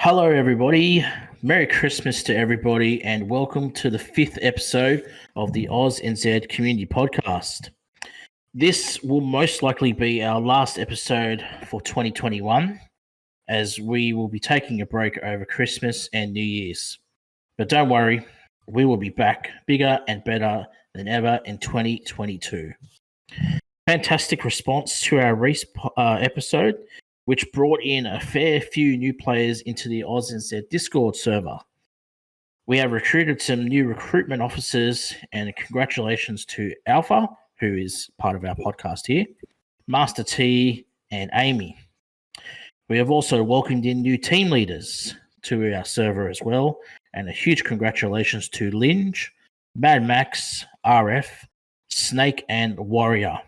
Hello, everybody. Merry Christmas to everybody, and welcome to the 5th episode of the AUSNZ Community Podcast. This will most likely be our last episode for 2021, as we will be taking a break over Christmas and New Year's. But don't worry, we will be back bigger and better than ever in 2022. Fantastic response to our Reese episode, which brought in a fair few new players into the AUSNZ Discord server. We have recruited some new recruitment officers, and congratulations to Alpha, who is part of our podcast here, Master T, and Amy. We have also welcomed in new team leaders to our server as well, and a huge congratulations to Linge, Mad Max, RF, Snake, and Warrior.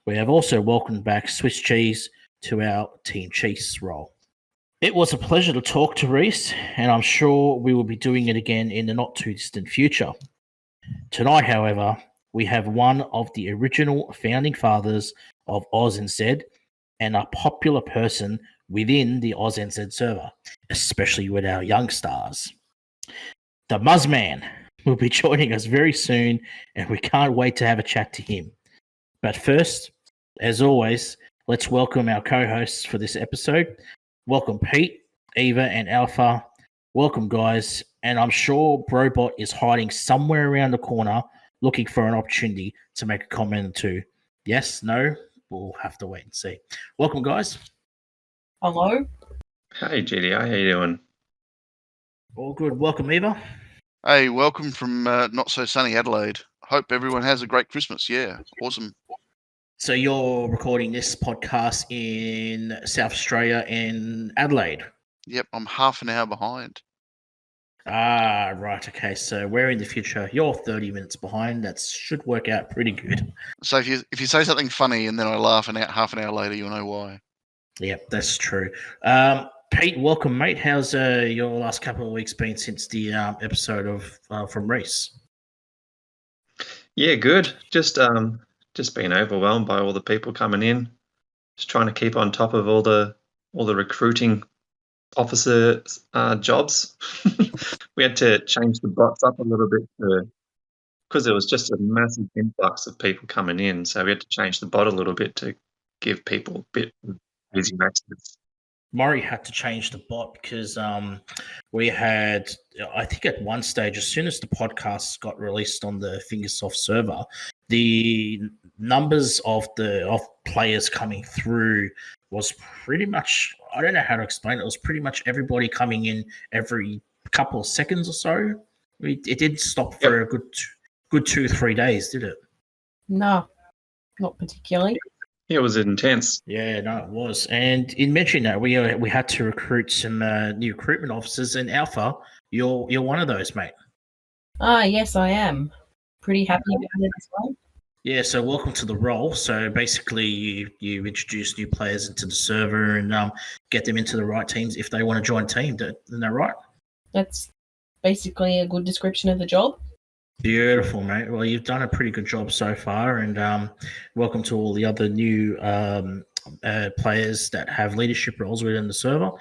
We have also welcomed back Swiss Cheese to our Team Cheese role. It was a pleasure to talk to Reese, and I'm sure we will be doing it again in the not too distant future. Tonight, however, we have one of the original founding fathers of AUSNZ and a popular person within the AUSNZ server, especially with our young stars. The Muzz Man will be joining us very soon, and we can't wait to have a chat to him. But first, as always, let's welcome our co-hosts for this episode. Welcome, Pete, Eva, and Alpha. Welcome, guys. And I'm sure Brobot is hiding somewhere around the corner looking for an opportunity to make a comment or two. Yes, no, we'll have to wait and see. Welcome, guys. Hello. Hey, GDI, how you doing? All good. Welcome, Eva. Hey, welcome from not so sunny Adelaide. Hope everyone has a great Christmas. Yeah, awesome. So you're recording this podcast in South Australia in Adelaide? Yep, I'm half an hour behind. Ah, right. Okay, so we're in the future. You're 30 minutes behind. That should work out pretty good. So if you say something funny and then I laugh half an hour later, you'll know why. Yep, that's true. Pete, welcome, mate. How's your last couple of weeks been since the episode of from Reese? Yeah, good. Just being overwhelmed by all the people coming in. Just trying to keep on top of all the recruiting officer jobs. We had to change the bots up a little bit because there was just a massive influx of people coming in. So we had to change the bot a little bit to give people a bit of easy access. Murray had to change the bot because we had, I think at one stage, as soon as the podcast got released on the Fingersoft server, the numbers of players coming through was pretty much, I don't know how to explain it, it was pretty much everybody coming in every couple of seconds or so. It didn't stop for a good 2 or 3 days, did it? No, not particularly. Yeah, it was intense. Yeah, no, it was. And in mentioning that, we had to recruit some new recruitment officers. And Alpha, you're one of those, mate. Yes, I am. Pretty happy about it as well. Yeah, so welcome to the role. So basically, you introduce new players into the server and get them into the right teams if they want to join a team. Isn't that right? That's basically a good description of the job. Beautiful, mate. Well, you've done a pretty good job so far, and welcome to all the other new players that have leadership roles within the server.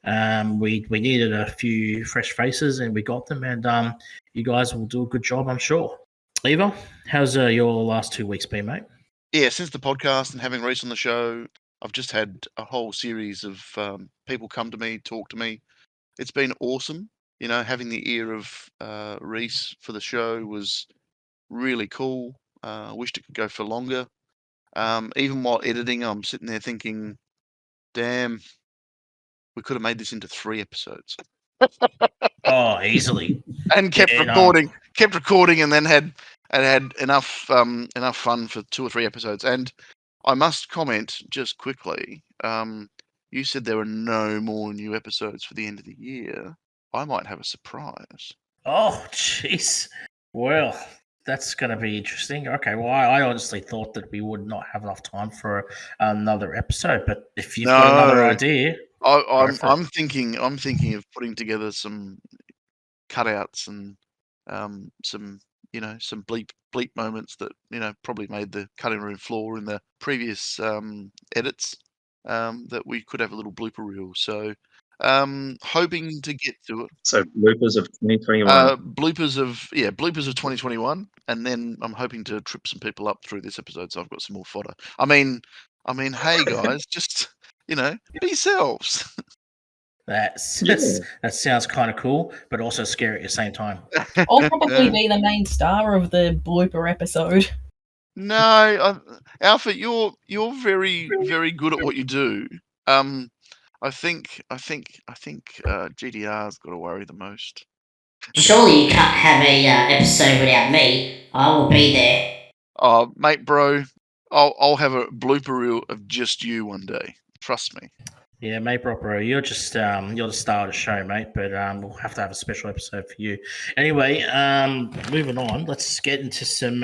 We needed a few fresh faces, and we got them, and you guys will do a good job, I'm sure. Eva, how's your last 2 weeks been, mate? Yeah, since the podcast and having Reese on the show, I've just had a whole series of people come to me, talk to me. It's been awesome. You know, having the ear of Reese for the show was really cool. I wished it could go for longer. Even while editing, I'm sitting there thinking, damn, we could have made this into 3 episodes. Oh, easily. And kept recording, and then had enough fun for 2 or 3 episodes. And I must comment just quickly. You said there were no more new episodes for the end of the year. I might have a surprise. Oh, jeez. Well, that's going to be interesting. Okay, well, I honestly thought that we would not have enough time for another episode, but if you've got another idea, I'm thinking of putting together some cutouts and some bleep moments that probably made the cutting room floor in the previous edits. That we could have a little blooper reel. So Hoping to get to it. So bloopers of 2021. Bloopers of 2021, and then I'm hoping to trip some people up through this episode, so I've got some more fodder. I mean, hey guys, just be yourselves. That sounds kind of cool, but also scary at the same time. I'll probably be the main star of the blooper episode. No, Alpha, you're very, very good at what you do. I think GDR's got to worry the most. Surely you can't have a episode without me. I will be there. Oh, mate, bro, I'll have a blooper reel of just you one day. Trust me. Yeah, mate, bro, you're just you're the star of the show, mate. But we'll have to have a special episode for you. Anyway, moving on. Let's get into some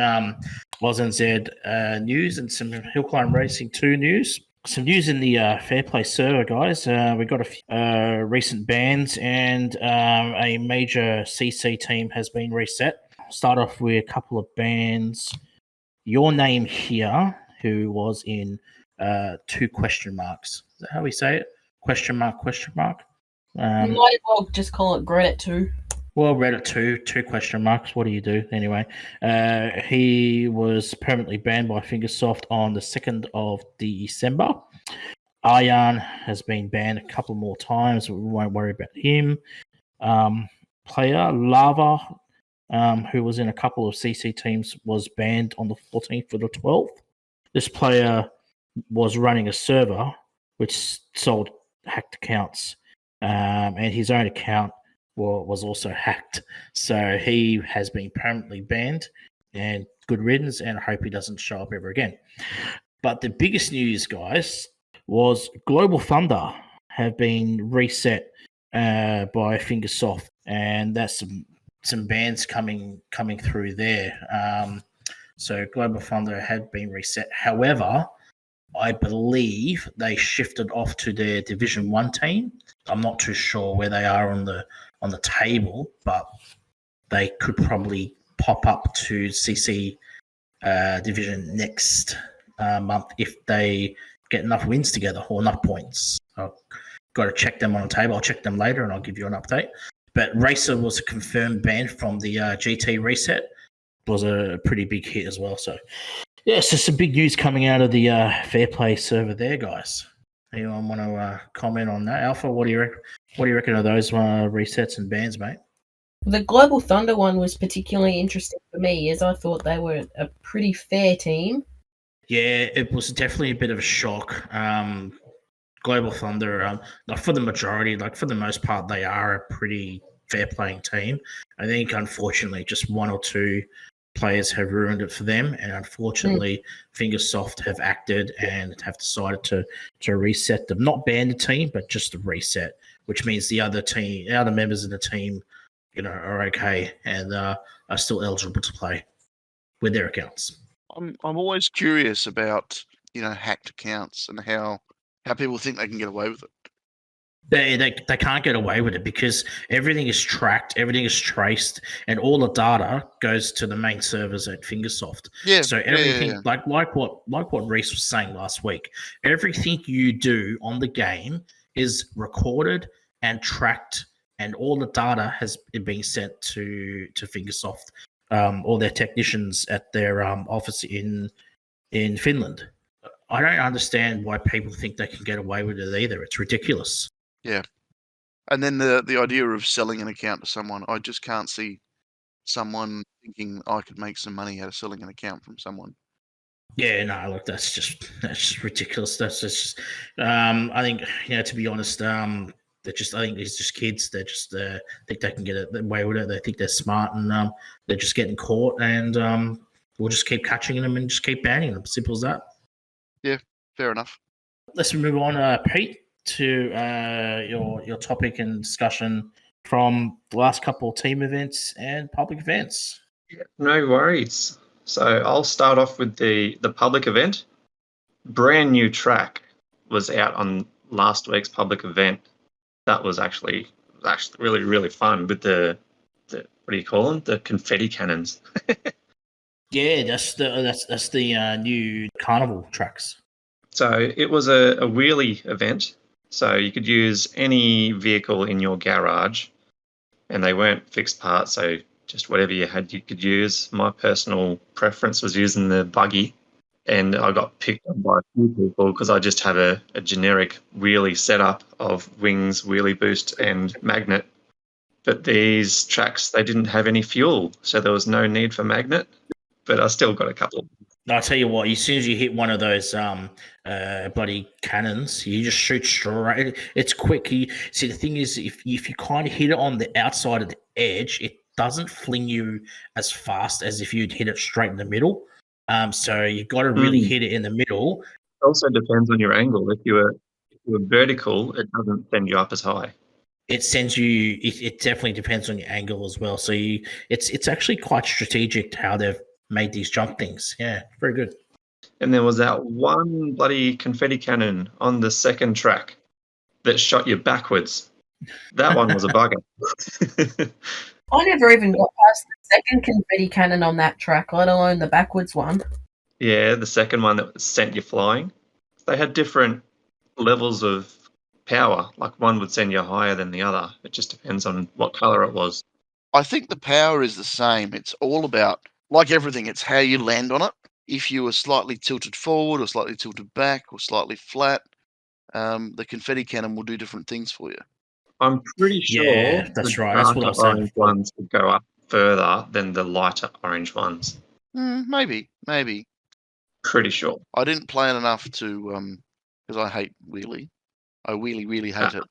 AUSNZ news and some HillClimb Racing 2 news. Some news in the Fair Play server, guys. We got a few recent bans, and a major CC team has been reset. Start off with a couple of bans. Your name here, who was in 2 question marks. Is that how we say it? Question mark, question mark. You might as well just call it Reddit 2. Well, Reddit 2 question marks. What do you do? Anyway, he was permanently banned by Fingersoft on the 2nd of December. Aryan has been banned a couple more times. We won't worry about him. Player Lava, who was in a couple of CC teams, was banned on the 14th or the 12th. This player was running a server which sold hacked accounts, and his own account was also hacked. So he has been permanently banned, and good riddance, and I hope he doesn't show up ever again. But the biggest news, guys, was Global Thunder have been reset by Fingersoft, and that's some bans coming through there. So Global Thunder had been reset. However, I believe they shifted off to their Division 1 team. I'm not too sure where they are on the table, but they could probably pop up to CC Division next month if they get enough wins together or enough points. I've got to check them on the table. I'll check them later and I'll give you an update. But Racer was a confirmed ban from the GT reset. It was a pretty big hit as well. So, yeah, so some big news coming out of the Fair Play server there, guys. Anyone want to comment on that? Alpha, what do you reckon of those resets and bans, mate? The Global Thunder one was particularly interesting for me, as I thought they were a pretty fair team. Yeah, it was definitely a bit of a shock. Global Thunder, for the majority, for the most part, they are a pretty fair playing team. I think, unfortunately, just 1 or 2 players have ruined it for them, and unfortunately, Fingersoft have acted and have decided to reset them. Not ban the team, but just to reset, which means the other members of the team, are okay and are still eligible to play with their accounts. I'm always curious about hacked accounts and how people think they can get away with it. They can't get away with it because everything is tracked, everything is traced, and all the data goes to the main servers at Fingersoft. Yeah. So everything, like what Reese was saying last week, everything you do on the game is recorded and tracked, and all the data has been sent to Fingersoft, all their technicians at their office in Finland. I don't understand why people think they can get away with it either. It's ridiculous. Yeah. And then the idea of selling an account to someone, I just can't see someone thinking I could make some money out of selling an account from someone. Yeah, no, look, that's just ridiculous. That's just, I think, to be honest, I think it's just kids. They just think they can get away with it. They think they're smart, and they're just getting caught, and we'll just keep catching them and just keep banning them. Simple as that. Yeah, fair enough. Let's move on, Pete, to your topic and discussion from the last couple of team events and public events. Yeah, no worries. So I'll start off with the public event. Brand new track was out on last week's public event. That was actually really, really fun with the what do you call them? The confetti cannons. Yeah, that's the new carnival tracks. So it was a wheelie event. So you could use any vehicle in your garage, and they weren't fixed parts, so just whatever you had you could use. My personal preference was using the buggy, and I got picked on by a few people because I just have a generic wheelie setup of wings, wheelie boost, and magnet. But these tracks, they didn't have any fuel, so there was no need for magnet. But I still got a couple of. I'll tell you what, as soon as you hit one of those bloody cannons, you just shoot straight. It's quick. See, the thing is, if you kind of hit it on the outside of the edge, it doesn't fling you as fast as if you'd hit it straight in the middle. So you've got to really hit it in the middle. It also depends on your angle. If you were vertical, it doesn't send you up as high. It sends you. It definitely depends on your angle as well. So it's actually quite strategic how they've made these jump things. Yeah, very good. And there was that one bloody confetti cannon on the second track that shot you backwards. That one was a bugger. I never even got past the second confetti cannon on that track, let alone the backwards one. Yeah, the second one that sent you flying. They had different levels of power. Like one would send you higher than the other. It just depends on what colour it was. I think the power is the same. It's all about, like everything, it's how you land on it. If you were slightly tilted forward or slightly tilted back or slightly flat, the confetti cannon will do different things for you. I'm pretty sure that's the right. That's what I was saying orange before. ones would go up further than the lighter orange ones. Maybe. Pretty sure. I didn't play it enough to, because I hate wheelie. I really hate it.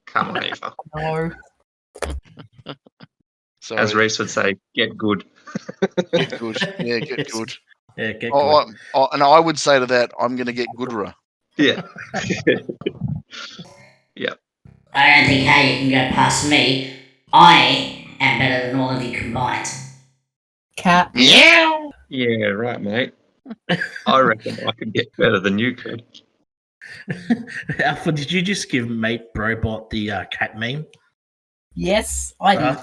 Come on, Eva. No. So As Reese would say, get good. get good. Yeah, get good. Yeah, get Oh, good. and I would say to that, I'm going to get gooder. Yeah. Yeah. I don't think how you can go past me. I am better than all of you combined. Cat. Meow. Yeah, right, mate. I reckon I could get better than you could. Alpha, did you just give Mate Brobot the cat meme? Yes, I did.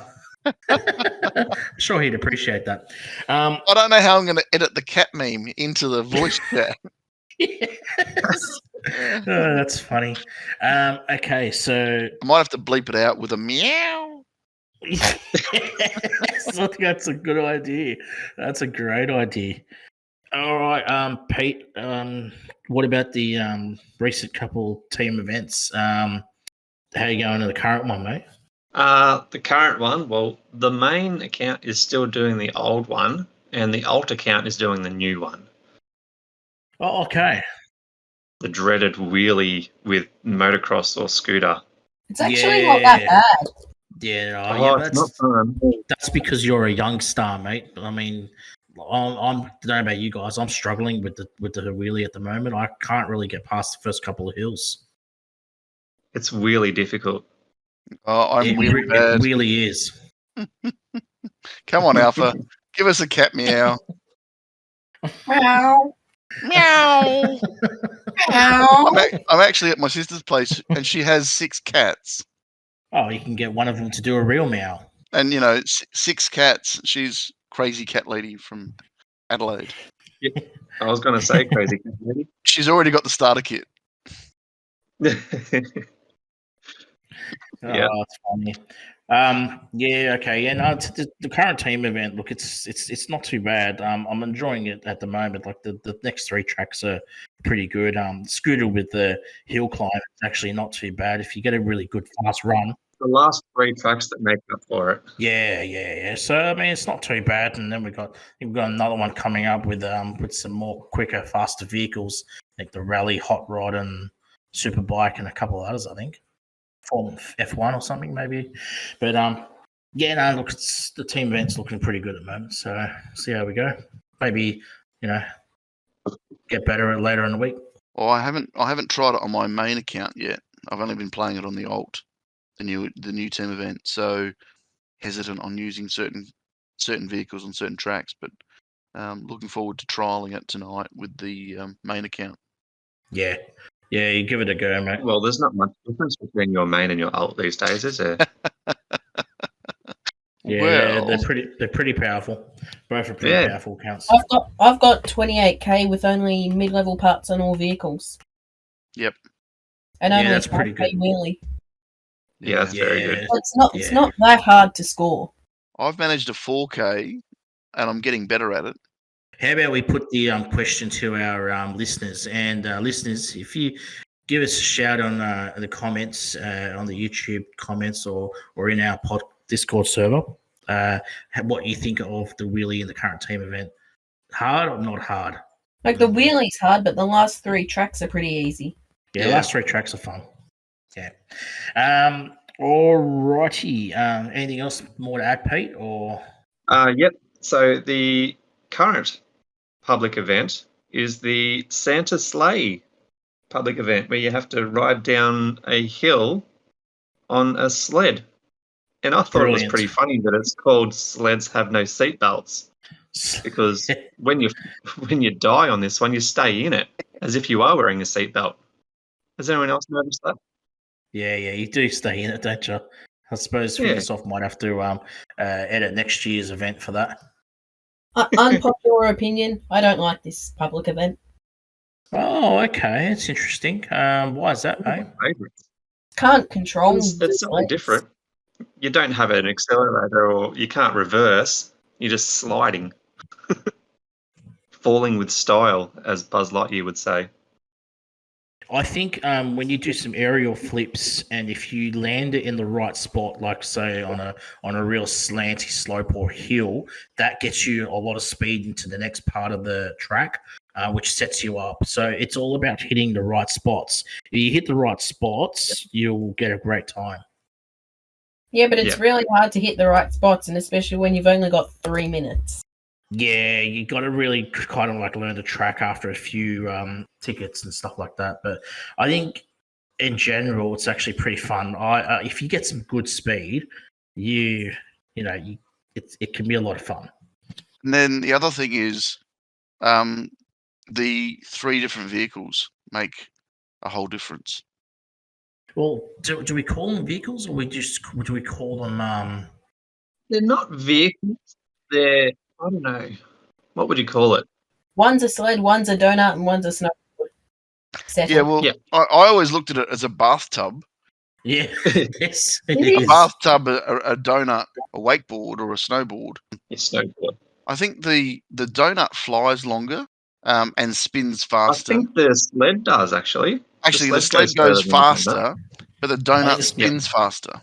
Sure, he'd appreciate that. I don't know how I'm going to edit the cat meme into the voice chat. Yes. That's funny. Okay, so I might have to bleep it out with a meow. yes, I think that's a good idea. That's a great idea. All right, Pete. What about the recent couple team events? How are you going to the current one, mate? The current one, well, the main account is still doing the old one, and the alt account is doing the new one. Oh, okay. The dreaded wheelie with motocross or scooter. It's actually not that bad. Yeah, Oh, it's not fun. That's because you're a young star, mate. I mean, I don't know about you guys. I'm struggling with the wheelie at the moment. I can't really get past the first couple of hills. It's really difficult. Oh, I'm It really bad. It really is. Come on, Alpha. Give us a cat meow. Meow. Meow. Meow. I'm actually at my sister's place, and she has 6 cats. Oh, you can get one of them to do a real meow. And, 6 cats. She's crazy cat lady from Adelaide. Yeah, I was going to say crazy cat lady. She's already got the starter kit. Yeah. Oh, that's funny. Yeah, okay. Yeah, no, the current team event, look, it's not too bad. I'm enjoying it at the moment. Like the next 3 tracks are pretty good. Scooter with the HillClimb is actually not too bad if you get a really good fast run. The last 3 tracks that make up for it. Yeah. So I mean, it's not too bad. And then we've got another one coming up with some more quicker, faster vehicles, like the Rally, Hot Rod, and Superbike, and a couple of others, I think. Form F1 or something maybe, but yeah, no, look, the team event's looking pretty good at the moment, so see how we go. Maybe get better later in the week. Well, I haven't tried it on my main account yet. I've only been playing it on the alt, the new team event, so hesitant on using certain vehicles on certain tracks, but looking forward to trialing it tonight with the main account. Yeah, you give it a go, mate. Well, there's not much difference between your main and your alt these days, is there? Yeah, Well, they're pretty powerful. Both are pretty powerful accounts. I've got 28k with only mid-level parts on all vehicles. Yep. and Yeah, only that's pretty 5K good. wheelie. Yeah, that's very good. So it's not that hard to score. I've managed a 4K, and I'm getting better at it. How about we put the question to our listeners? And listeners, if you give us a shout on the comments, on the YouTube comments or in our Discord server, what you think of the wheelie in the current team event. Hard or not hard? Like the wheelie's hard, but the last 3 tracks are pretty easy. Yeah, Yeah. last 3 tracks are fun. Yeah. Alrighty. Anything else more to add, Pete? Or Yep. So the current public event is the Santa Sleigh public event, where you have to ride down a hill on a sled. And I thought it was Brilliant. pretty funny that it's called Sleds Have No Seatbelts, because when you die on this one, you stay in it as if you are wearing a seatbelt. Has anyone else noticed that? Yeah, you do stay in it, don't you? I suppose Yeah. Fingersoft might have to edit next year's event for that. Unpopular opinion, I don't like this public event. Oh, okay. It's interesting. Why is that, mate? My favourites. Can't control It's the something sleds. different. You don't have an accelerator, or you can't reverse. You're just sliding. Falling with style, as Buzz Lightyear would say. I think when you do some aerial flips, and if you land it in the right spot, like say on a real slanty slope or hill, that gets you a lot of speed into the next part of the track, which sets you up. So it's all about hitting the right spots. If you hit the right spots, you'll get a great time. Yeah, but it's Yeah. really hard to hit the right spots, and especially when you've only got 3 minutes. Yeah, you got to really kind of like learn the track after a few tickets and stuff like that. But I think in general, it's actually pretty fun. If you get some good speed, it can be a lot of fun. And then the other thing is, the 3 different vehicles make a whole difference. Well, do we call them vehicles, or do we call them? They're not vehicles. They're, I don't know. What would you call it? One's a sled, one's a donut, and one's a snowboard. Settle. Yeah, well, Yeah. I always looked at it as a bathtub. Yeah, yes, It it A is. bathtub, a donut, a wakeboard, or a snowboard. Your snowboard. I think the donut flies longer and spins I faster. think the sled does, actually. Actually, the sled sled goes goes further than the donut. faster, but the donut Yeah. spins faster.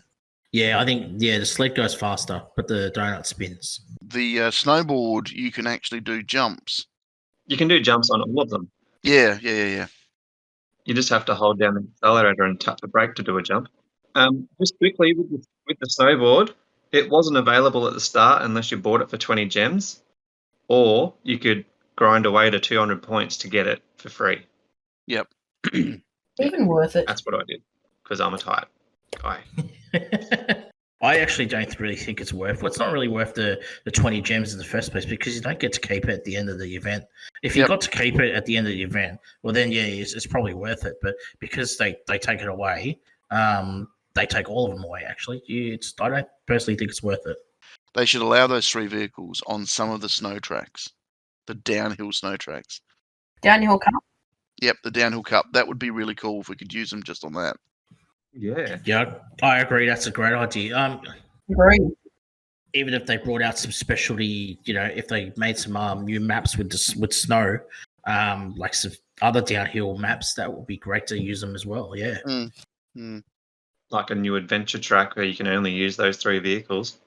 Yeah, I think the sled goes faster, but the donut spins. The snowboard, you can actually do jumps. You can do jumps on all of them. Yeah. You just have to hold down the accelerator and tap the brake to do a jump. Just quickly, with the snowboard, it wasn't available at the start unless you bought it for 20 gems, or you could grind away to 200 points to get it for free. Yep. Even worth it. That's what I did, because I'm a type guy. I actually don't really think it's worth. Well, it's not really worth the 20 gems in the first place, because you don't get to keep it at the end of the event. If you Yep. got to keep it at the end of the event, well then yeah, it's probably worth it. But because they take it away, they take all of them away. Actually, I don't personally think it's worth it. They should allow those 3 vehicles on some of the snow tracks, the downhill snow tracks. Downhill cup. Yep, the downhill cup. That would be really cool if we could use them just on that. Yeah. Yeah, I agree. That's a great idea. Agree. Even if they brought out some specialty, if they made some new maps with snow, like some other downhill maps, that would be great to use them as well. Yeah. Like a new adventure track where you can only use those 3 vehicles.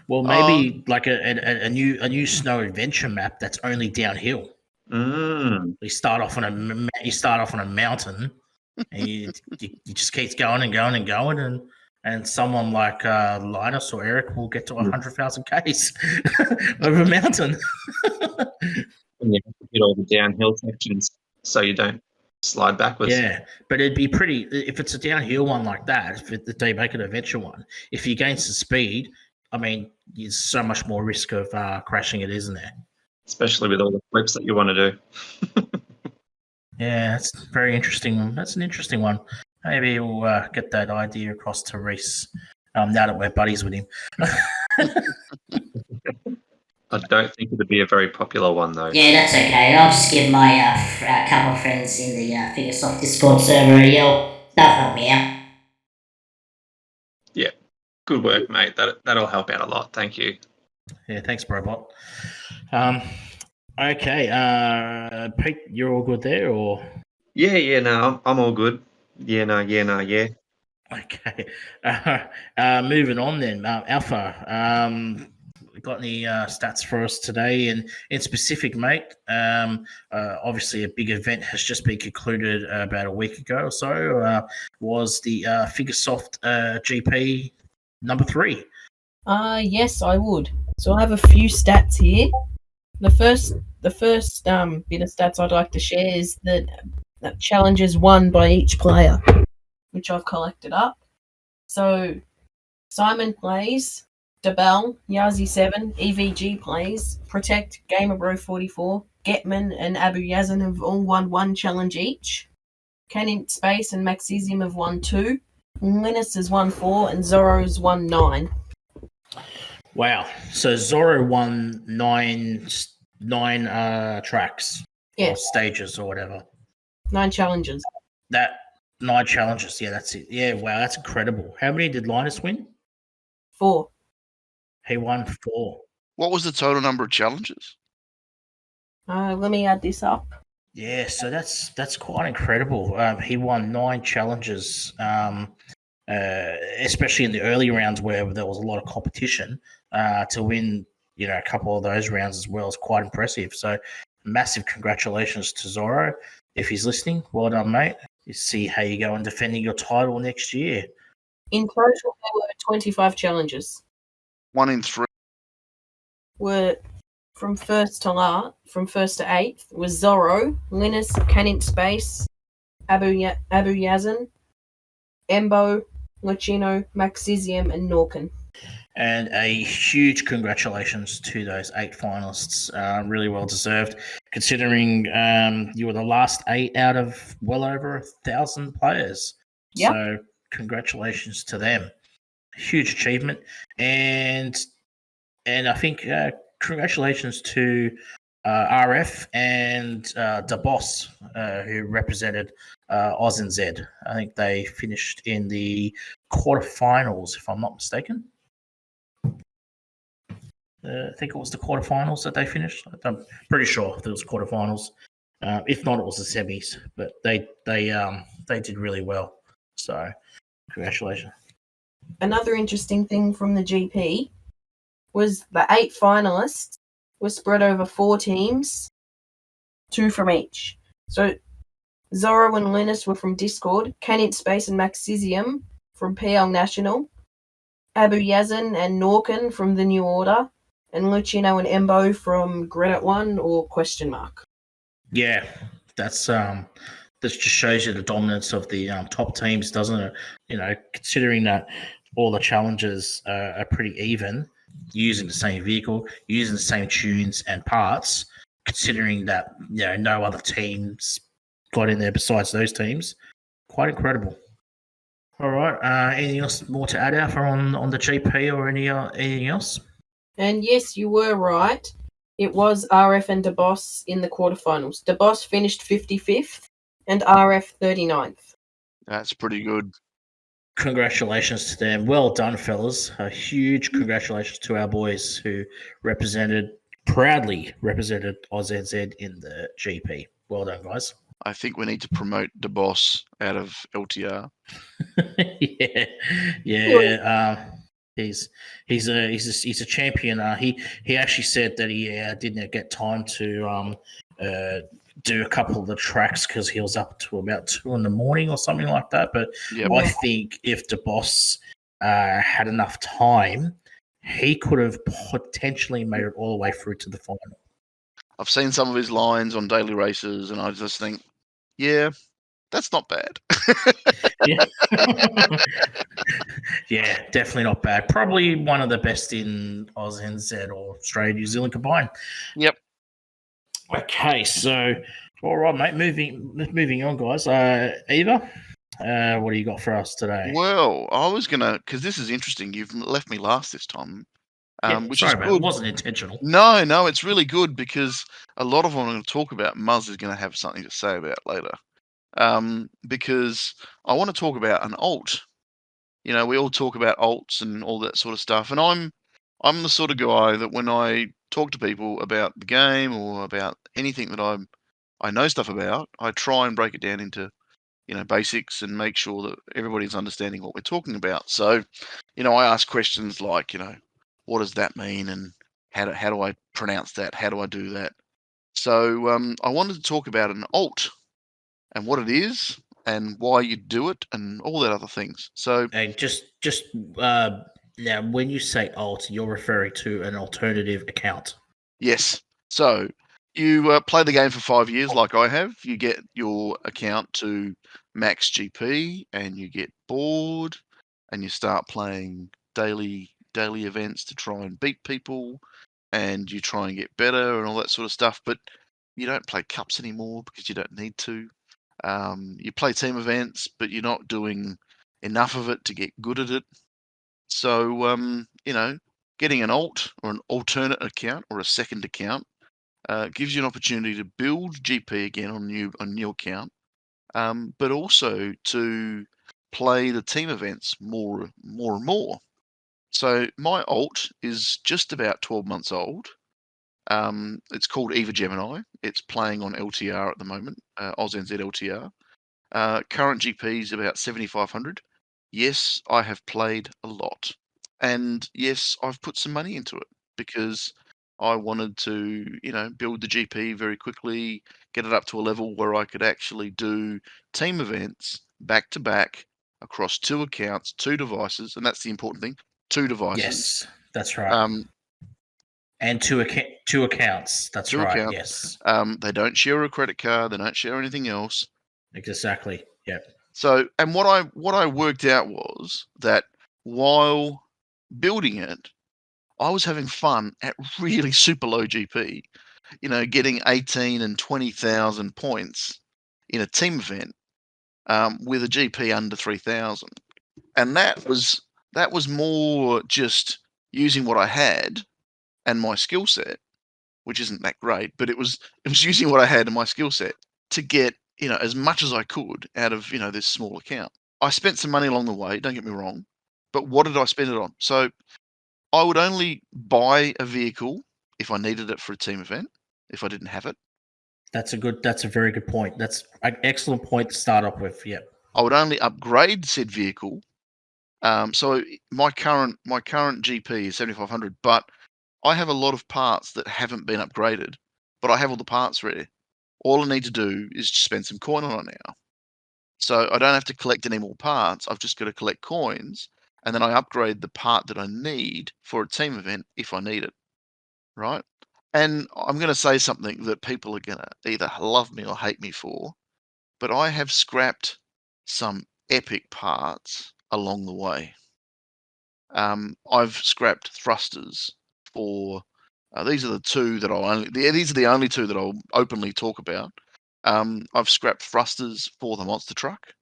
Well, maybe like a new snow adventure map that's only downhill. You start off on a mountain, and you just keep going and going and going, and someone like Linus or Eric will get to 100,000 Ks over a mountain. And you have to hit all the downhill sections so you don't slide backwards. Yeah, but it'd be pretty if it's a downhill one like that. If they make an adventure one, if you gain some speed, I mean, there's so much more risk of crashing it, isn't there? Especially with all the flips that you want to do. Yeah, that's very interesting. That's an interesting one. Maybe we'll get that idea across to Reese now that we're buddies with him. I don't think it would be a very popular one, though. Yeah, that's okay. I'll just give my couple of friends in the Figuresoft Discord server a yell. Does help me out. Yeah, good work, mate. That'll help out a lot. Thank you. Yeah, thanks, Brobot. Okay, Pete, you're all good there, or? Yeah. No, I'm all good. Yeah. Okay. Moving on then, Alpha. Got any stats for us today? And in specific, mate, obviously a big event has just been concluded about a week ago or so. Was the Figuresoft GP number 3? Yes, I would. So I have a few stats here. The first bit of stats I'd like to share is that challenges won by each player, which I've collected up. So Simon plays, Debel, Yazi7, EVG plays, Protect, Gamer Bro 44, Getman and Abu Yazan have all won 1 challenge each. Canin Space and Maxisium have won 2. Linus has won 4 and Zorro's won 9. Wow. So Zorro won nine tracks Yeah, or stages or whatever. 9 challenges. That 9 challenges. Yeah, that's it. Yeah, wow, that's incredible. How many did Linus win? 4. He won 4. What was the total number of challenges? Let me add this up. Yeah, so that's quite incredible. He won 9 challenges, especially in the early rounds where there was a lot of competition. To win, a couple of those rounds as well is quite impressive. So, massive congratulations to Zorro. If he's listening, well done, mate. You see how you go in defending your title next year. In total, there were 25 challenges. 1 in 3. Were from first to 8th was Zorro, Linus, Canin Space, Abu Yazan, Embo, Lucino, Maxisium, and Norkin. And a huge congratulations to those 8 finalists. Really well deserved, considering you were the last 8 out of well over 1,000 players. Yep. So congratulations to them. Huge achievement. And I think congratulations to RF and the boss who represented AUSNZ. I think they finished in the quarterfinals, if I'm not mistaken. I think it was the quarterfinals that they finished. I'm pretty sure it was quarterfinals. If not, it was the semis. But they did really well. So, congratulations. Another interesting thing from the GP was the 8 finalists were spread over 4 teams, 2 from each. So Zorro and Linus were from Discord, Canin Space and Maxisium from PL National, Abu Yazan and Norkin from the New Order, and Lucino and Embo from Granite 1 or question mark. Yeah, that's this just shows you the dominance of the top teams, doesn't it? Considering that all the challenges are pretty even, using the same vehicle, using the same tunes and parts, considering that no other teams got in there besides those teams, quite incredible. All right, anything else more to add, Alpha, on the GP or anything else? And yes, you were right. It was RF and DeBoss in the quarterfinals. DeBoss finished 55th and RF 39th. That's pretty good. Congratulations to them. Well done, fellas. A huge congratulations to our boys who proudly represented AUSNZ in the GP. Well done, guys. I think we need to promote the boss out of LTR. Yeah. He's a champion. He actually said that he didn't get time to do a couple of the tracks because he was up to about 2 a.m. or something like that. But Yep. I think if the boss had enough time, he could have potentially made it all the way through to the final. I've seen some of his lines on daily races, and I just think, yeah, that's not bad. Yeah. Yeah, definitely not bad. Probably one of the best in AUSNZ or Australia, New Zealand combined. Yep. Okay, so all right, mate. Moving on, guys. Eva, what do you got for us today? Well, I was gonna, because this is interesting. You've left me last this time, which sorry, is mate. good. It wasn't intentional. No, it's really good because a lot of what I'm going to talk about, Muzz is going to have something to say about later. because I want to talk about an alt. You know, we all talk about alts and all that sort of stuff, and I'm the sort of guy that when I talk to people about the game or about anything that I know stuff about, I try and break it down into, you know, basics and make sure that everybody's understanding what we're talking about. So, you know, I ask questions like, you know, what does that mean, and how do I pronounce that? How do I do that? So I wanted to talk about an alt and what it is and why you do it and all that other things. So And now, when you say alt, you're referring to an alternative account. yes, so you play the game for 5 years like I have. You get your account to max GP and you get bored and you start playing daily events to try and beat people, and you try and get better and all that sort of stuff. But you don't play cups anymore because you don't need to. You play team events, but you're not doing enough of it to get good at it. So, you know, getting an alt or an alternate account or a second account gives you an opportunity to build GP again on new account, but also to play the team events more and more. So my alt is just about 12 months old. It's called Eva Gemini. It's playing on LTR at the moment, AUSNZ LTR. Current GP is about 7,500. Yes, I have played a lot. And yes, I've put some money into it because I wanted to, you know, build the GP very quickly, get it up to a level where I could actually do team events back to back across 2 accounts, 2 devices, and that's the important thing, 2 devices. Yes, that's right. Um, and two accounts. That's 2 right. accounts. Yes, They don't share a credit card. They don't share anything else. exactly. Yep. So, and what I worked out was that while building it, I was having fun at really super low GP. You know, getting 18 and 20,000 points in a team event with a GP under 3,000, and that was more just using what I had and my skill set, which isn't that great, but it was using what I had and my skill set to get, you know, as much as I could out of, you know, this small account. I spent some money along the way, don't get me wrong, but what did I spend it on? So I would only buy a vehicle if I needed it for a team event, if I didn't have it. That's a very good point. That's an excellent point to start off with. Yep. I would only upgrade said vehicle. So my current GP is 7,500, but I have a lot of parts that haven't been upgraded, but I have all the parts ready. All I need to do is spend some coin on it now. So I don't have to collect any more parts. I've just got to collect coins, and then I upgrade the part that I need for a team event if I need it, right? And I'm going to say something that people are going to either love me or hate me for, but I have scrapped some epic parts along the way. I've scrapped thrusters for these are the two that these are the only two that I'll openly talk about. I've scrapped thrusters for the monster truck,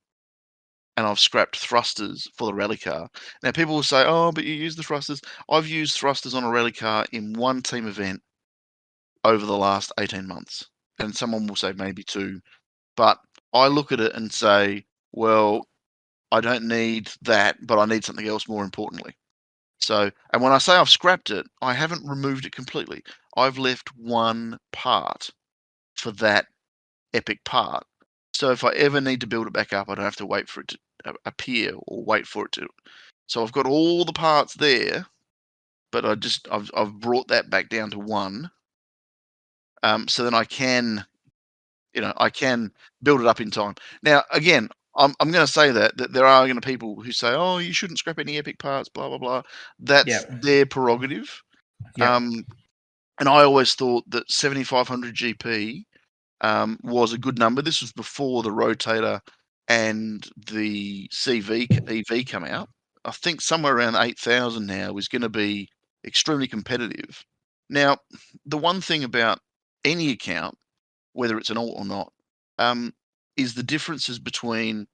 and I've scrapped thrusters for the rally car. Now people will say, "Oh, but you use the thrusters." I've used thrusters on a rally car in one team event over the last 18 months, and someone will say maybe 2, but I look at it and say, well, I don't need that, but I need something else more importantly. So, and when I say I've scrapped it, I haven't removed it completely. I've left one part for that epic part. So if I ever need to build it back up, I don't have to wait for it to appear or wait for it to. So I've got all the parts there, but I've brought that back down to one. So then I can, you know, I can build it up in time. Now, again, I'm going to say that there are going to people who say, "Oh, you shouldn't scrap any epic parts," blah blah blah. That's their prerogative. Yep. And I always thought that 7,500 GP was a good number. This was before the rotator and the CV EV come out. I think somewhere around 8,000 now is going to be extremely competitive. Now, the one thing about any account, whether it's an alt or not, is the differences between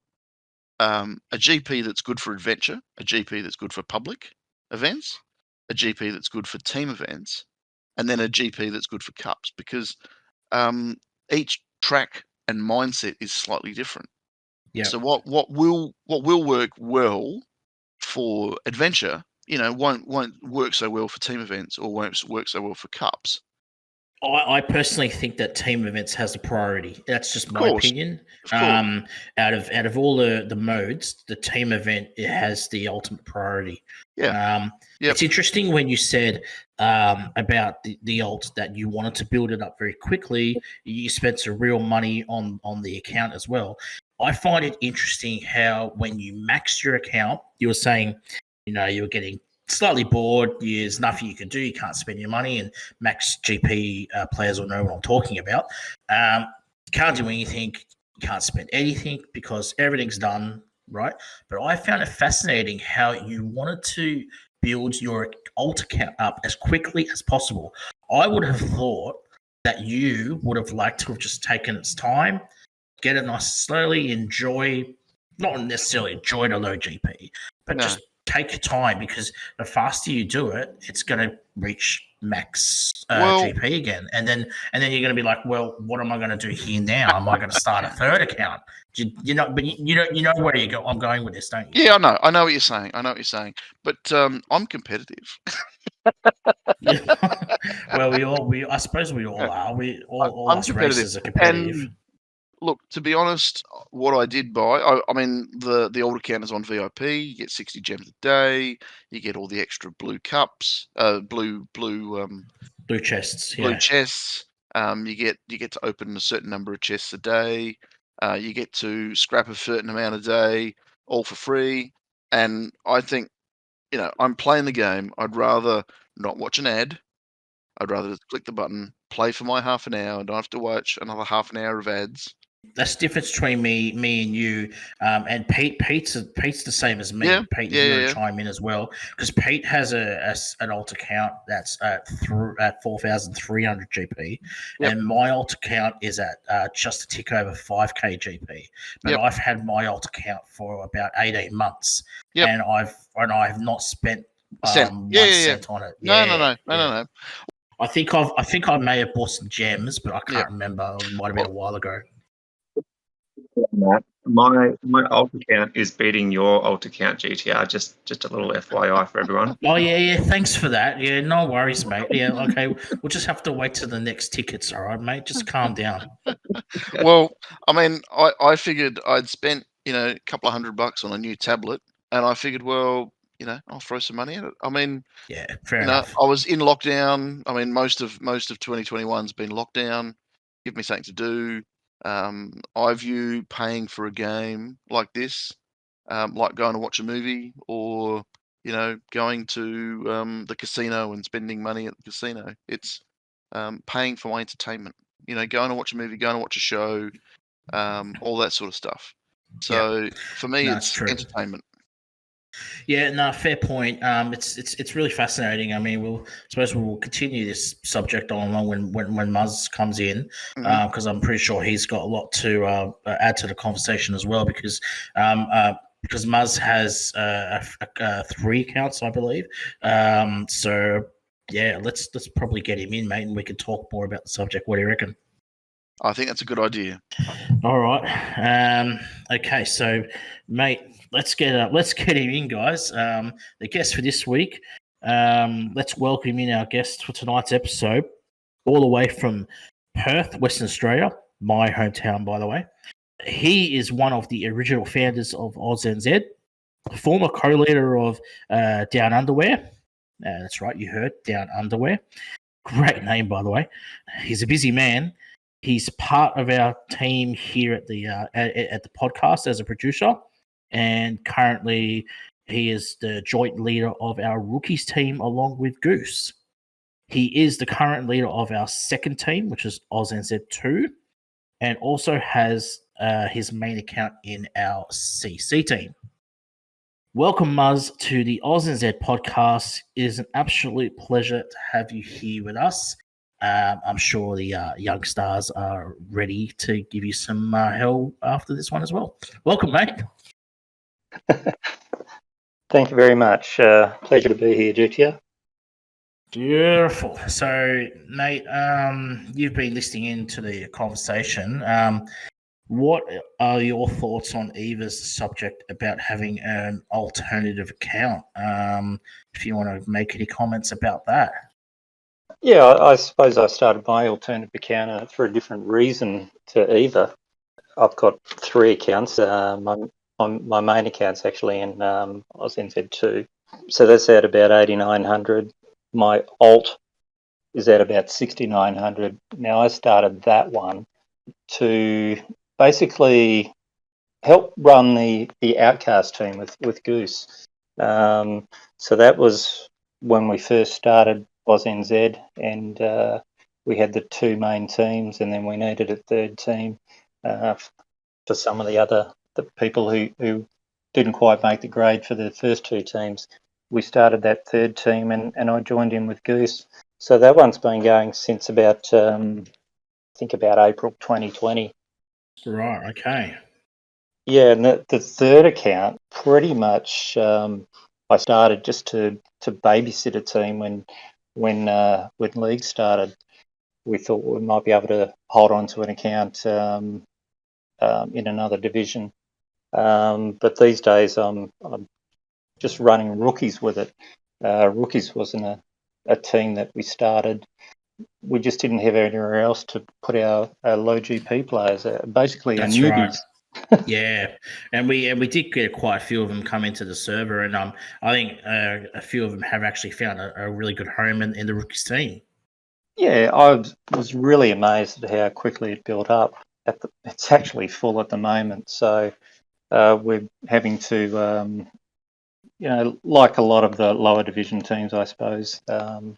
a GP that's good for adventure, a GP that's good for public events, a GP that's good for team events, and then a GP that's good for cups. Because each track and mindset is slightly different. Yeah. So what will work well for adventure, won't work so well for team events or won't work so well for cups. I personally think that team events has a priority. That's just my course. opinion. Of course. Out of all the modes, the team event it has the ultimate priority. Yeah. It's interesting when you said about the alt that you wanted to build it up very quickly. You spent some real money on the account as well. I find it interesting how when you maxed your account, you were saying, you were getting slightly bored. There's nothing you can do. You can't spend your money, and max GP players will know what I'm talking about. You can't do anything. You can't spend anything because everything's done, right? But I found it fascinating how you wanted to build your alt account up as quickly as possible. I would have thought that you would have liked to have just taken its time, get it nice slowly, not necessarily enjoy the low GP, but just take your time, because the faster you do it, it's going to reach max GP again, and then you're going to be like, well, what am I going to do here now? Am I going to start a third account? But you know where you go. I'm going with this, don't you? Yeah, I know what you're saying. But I'm competitive. Well, I suppose we all are. All I'm us competitive. races are competitive. And look, to be honest, what I did buy, I mean, the old account is on VIP. You get 60 gems a day. You get all the extra blue cups, blue chests. blue Yeah. chests. You get to open a certain number of chests a day. You get to scrap a certain amount a day, all for free. And I think, I'm playing the game. I'd rather not watch an ad. I'd rather just click the button, play for my half an hour, and don't have to watch another half an hour of ads. That's the difference between me and you, and Pete's the same as me. Yeah, Pete is going to chime in as well, because Pete has an alt account that's at 4,300 GP, and my alt account is at just a tick over 5k GP. But I've had my alt account for about 18 months, and I've not spent one cent on it. No. I think I may have bought some gems, but I can't remember. It might have been a while ago. My alt account is beating your alt account, GTR. Just a little FYI for everyone. Oh yeah. Thanks for that. Yeah, no worries, mate. Yeah, okay. We'll just have to wait till the next tickets. All right, mate. Just calm down. Well, I mean, I figured I'd spent a couple of $100 on a new tablet, and I figured, well, I'll throw some money at it. I mean, yeah, fair enough. I was in lockdown. I mean, most of 2021's been lockdown. Give me something to do. I view paying for a game like this, like going to watch a movie, or going to the casino and spending money at the casino. It's paying for my entertainment. Going to watch a movie, going to watch a show, all that sort of stuff. So for me, it's entertainment. Yeah, no, fair point. It's really fascinating. I mean, we'll continue this subject on along when Muzz comes in, because I'm pretty sure he's got a lot to add to the conversation as well. Because Muzz has 3 accounts, I believe. So yeah, let's probably get him in, mate, and we can talk more about the subject. What do you reckon? I think that's a good idea. All right. Okay, so mate, let's get him in, guys. The guest for this week. Let's welcome in our guest for tonight's episode, all the way from Perth, Western Australia, my hometown, by the way. He is one of the original founders of AUSNZ, former co-leader of Down Underwear. That's right, you heard, Down Underwear. Great name, by the way. He's a busy man. He's part of our team here at the podcast as a producer, and currently he is the joint leader of our rookies team along with Goose. He is the current leader of our second team, which is AUSNZ2, and also has his main account in our CC team. Welcome, Muzz, to the AUSNZ podcast. It is an absolute pleasure to have you here with us. I'm sure the young stars are ready to give you some hell after this one as well. Welcome, mate. Thank you very much. Pleasure to be here, GTR. Beautiful. So, mate, you've been listening into the conversation. What are your thoughts on Eva's subject about having an alternative account? If you want to make any comments about that. Yeah, I suppose I started my alternative account for a different reason to Eva. I've got 3 accounts. My main account's actually in AUSNZ2. So that's at about 8,900. My alt is at about 6,900. Now, I started that one to basically help run the Outcast team with Goose. So that was when we first started AUSNZ, and we had the 2 main teams, and then we needed a 3rd team for some of the people who didn't quite make the grade for the first 2 teams. We started that 3rd team, and I joined in with Goose. So that one's been going since about I think about April 2020. Right. Okay. Yeah, and the 3rd account, pretty much, I started just to babysit a team when league started. We thought we might be able to hold on to an account in another division, but these days I'm just running rookies with it. Rookies wasn't a team that we started. We just didn't have anywhere else to put our low GP players. Basically, our That's newbies. right. Yeah, and we did get quite a few of them come into the server, and I think a few of them have actually found a really good home in the rookies team. Yeah, I was really amazed at how quickly it built up. It's actually full at the moment, so we're having to, like a lot of the lower division teams, I suppose,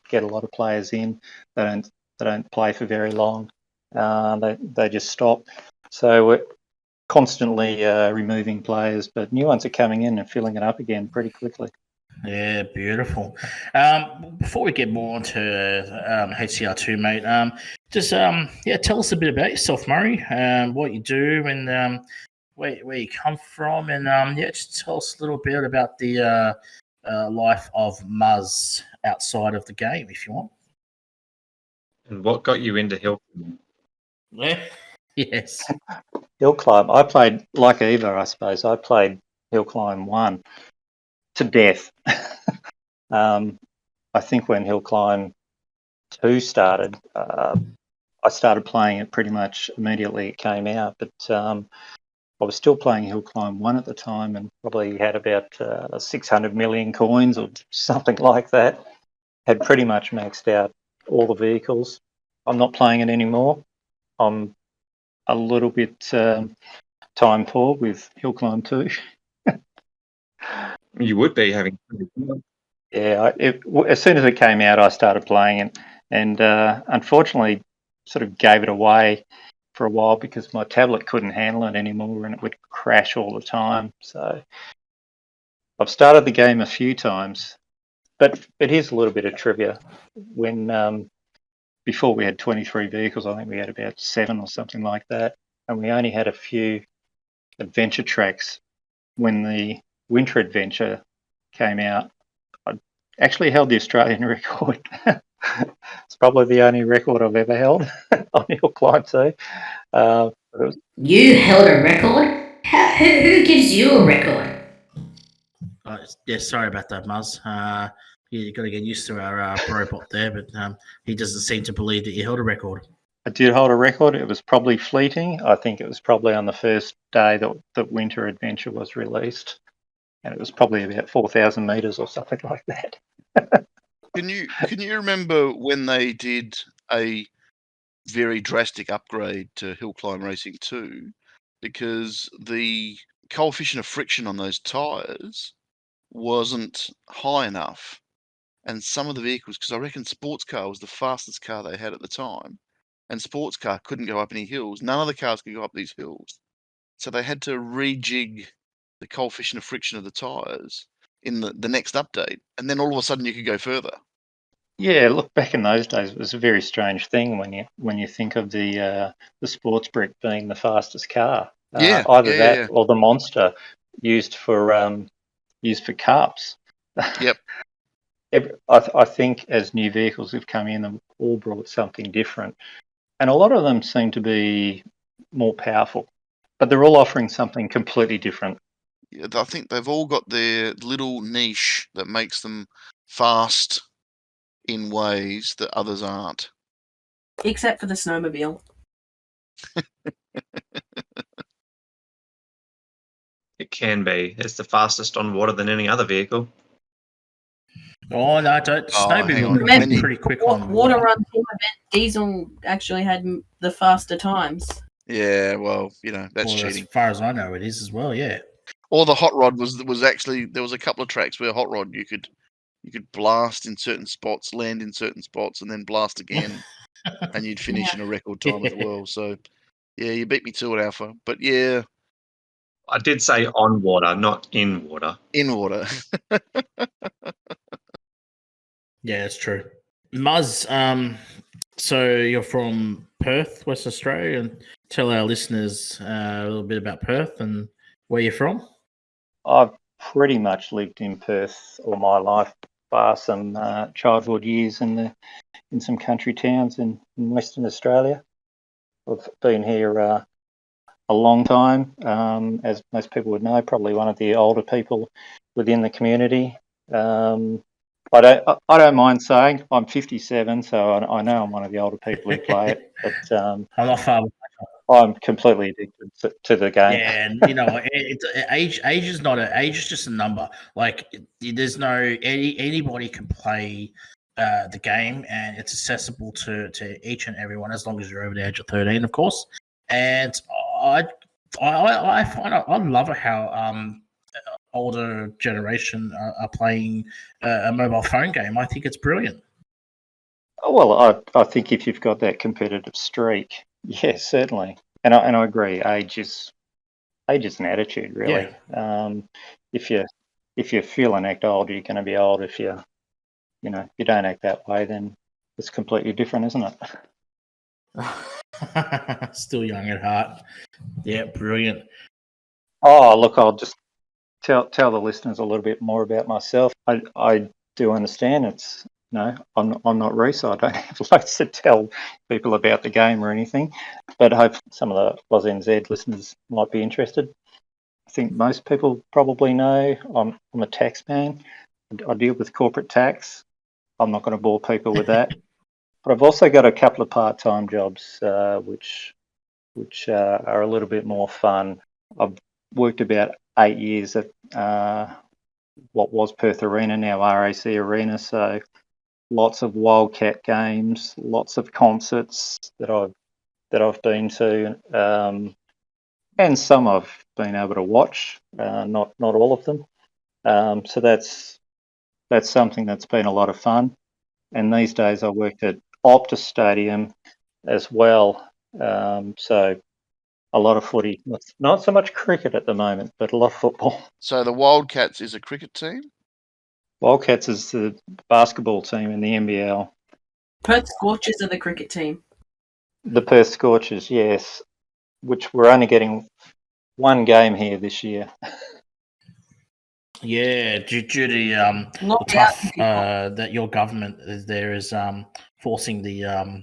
get a lot of players in. They don't play for very long. They just stop. So we're constantly removing players, but new ones are coming in and filling it up again pretty quickly. Yeah, beautiful. Before we get more onto HCR2, mate, just tell us a bit about yourself, Murray. What you do and where you come from, and just tell us a little bit about the life of Muzz outside of the game, if you want. And what got you into HillClimb? Yes. HillClimb. I played like Eva, I suppose. I played HillClimb 1 to death. I think when HillClimb 2 started, I started playing it pretty much immediately it came out, but I was still playing HillClimb 1 at the time and probably had about 600 million coins or something like that. Had pretty much maxed out all the vehicles. I'm not playing it anymore. I'm a little bit time poor with HillClimb 2. You would be having. Yeah, as soon as it came out, I started playing it, and unfortunately, sort of gave it away for a while because my tablet couldn't handle it anymore, and it would crash all the time. So I've started the game a few times, but here's a little bit of trivia. When before we had 23 vehicles, I think we had about 7 or something like that, and we only had a few adventure tracks. When the winter adventure came out, I actually held the Australian record. It's probably the only record I've ever held on HillClimb 2. You held a record? Who gives you a record? Sorry about that, Muzz. You got to get used to our robot there, but he doesn't seem to believe that you held a record. I did hold a record. It was probably fleeting. I think it was probably on the first day that Winter Adventure was released, and it was probably about 4,000 meters or something like that. Can you remember when they did a very drastic upgrade to HillClimb Racing 2 because the coefficient of friction on those tyres wasn't high enough, and some of the vehicles, because I reckon sports car was the fastest car they had at the time, and sports car couldn't go up any hills. None of the cars could go up these hills, so they had to rejig the coefficient of friction of the tyres in the next update, and then all of a sudden you could go further. Yeah, look, back in those days, it was a very strange thing when you think of the sports brick being the fastest car. Either that or the monster used for cups. Yep. I think as new vehicles have come in, they've all brought something different, and a lot of them seem to be more powerful. but they're all offering something completely different. Yeah, I think they've all got their little niche that makes them fast in ways that others aren't. Except for the snowmobile. It can be. It's the fastest on water than any other vehicle. Oh no, don't. Oh, hang Snowmobile on. can be Many- pretty quick on Water water. run team event, Diesel actually had the faster times. Yeah, well, that's Well, cheating. as far as I know, it is as well. Yeah. Or the hot rod was actually, there was a couple of tracks where hot rod you could blast in certain spots, land in certain spots, and then blast again, and you'd finish Yeah. in a record time as well. So, yeah, you beat me to it, Alpha. But yeah, I did say on water, not in water. in water. Yeah, it's true. Muzz, so you're from Perth, West Australia, and tell our listeners a little bit about Perth and where you're from. I've pretty much lived in Perth all my life, bar some childhood years in some country towns in Western Australia. I've been here a long time, as most people would know, probably one of the older people within the community. I don't mind saying I'm 57, so I know I'm one of the older people who play it, but I'm not far. I'm completely addicted to the game. Yeah, and age is not age is just a number. Like there's no anybody can play the game, and it's accessible to each and everyone as long as you're over the age of 13, of course. And I find I love it how older generation are playing a mobile phone game. I think it's brilliant. Well, I think if you've got that competitive streak, yes, certainly, and I agree. Age is an attitude, really. If you feel and act old, you're going to be old. If you don't act that way, then it's completely different, isn't it? Still young at heart. Yeah, brilliant. Oh, look, I'll just tell the listeners a little bit more about myself. I do understand it's I'm not Reese. I don't have loads to tell people about the game or anything, but I hope some of the AUSNZ listeners might be interested. I think most people probably know I'm a tax man. I deal with corporate tax. I'm not going to bore people with that. But I've also got a couple of part-time jobs, which are a little bit more fun. I've worked about 8 years at what was Perth Arena, now RAC Arena. So lots of Wildcat games, lots of concerts that I've been to, and some I've been able to watch. Not all of them. So that's something that's been a lot of fun. And these days I worked at Optus Stadium as well. So a lot of footy, not so much cricket at the moment, but a lot of football. So the Wildcats is a cricket team? Wildcats is the basketball team in the NBL. Perth Scorchers are the cricket team. The Perth Scorchers, yes, which we're only getting one game here this year. Yeah, due to the Lockout. tough that your government is forcing the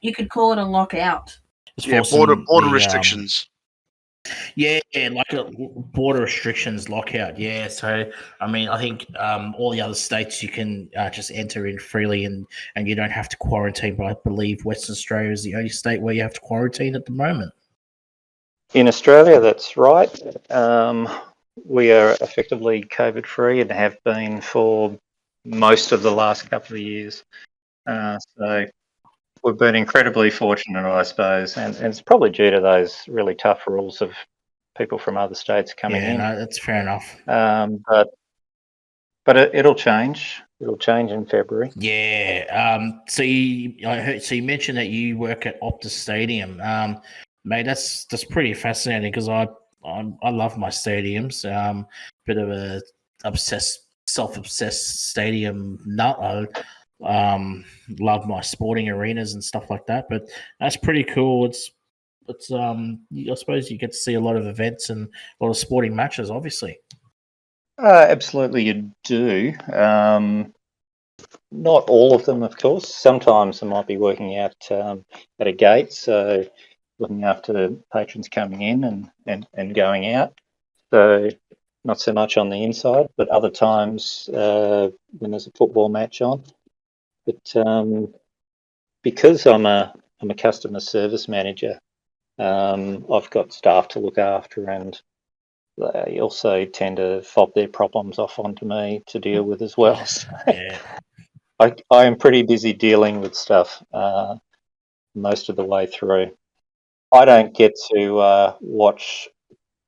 You could call it a lockout. Yeah, border restrictions. Yeah, like a border restrictions lockout. Yeah, so I mean, I think all the other states you can just enter in freely and you don't have to quarantine. But I believe Western Australia is the only state where you have to quarantine at the moment. In Australia, that's right. We are effectively COVID-free and have been for most of the last couple of years. So we've been incredibly fortunate, I suppose, and it's probably due to those really tough rules of people from other states coming in. Yeah, no, that's fair enough. But it'll change. It'll change in February. Yeah. So you mentioned that you work at Optus Stadium. Mate, that's pretty fascinating because I love my stadiums. Bit of a self-obsessed stadium nut. Love my sporting arenas and stuff like that. But that's pretty cool. It's I suppose you get to see a lot of events and a lot of sporting matches, obviously. Absolutely, you do. Not all of them, of course. Sometimes I might be working out at a gate, so looking after patrons coming in and going out. So not so much on the inside, but other times when there's a football match on. But because I'm a customer service manager, I've got staff to look after, and they also tend to fob their problems off onto me to deal with as well. So Yeah. I am pretty busy dealing with stuff most of the way through. I don't get to watch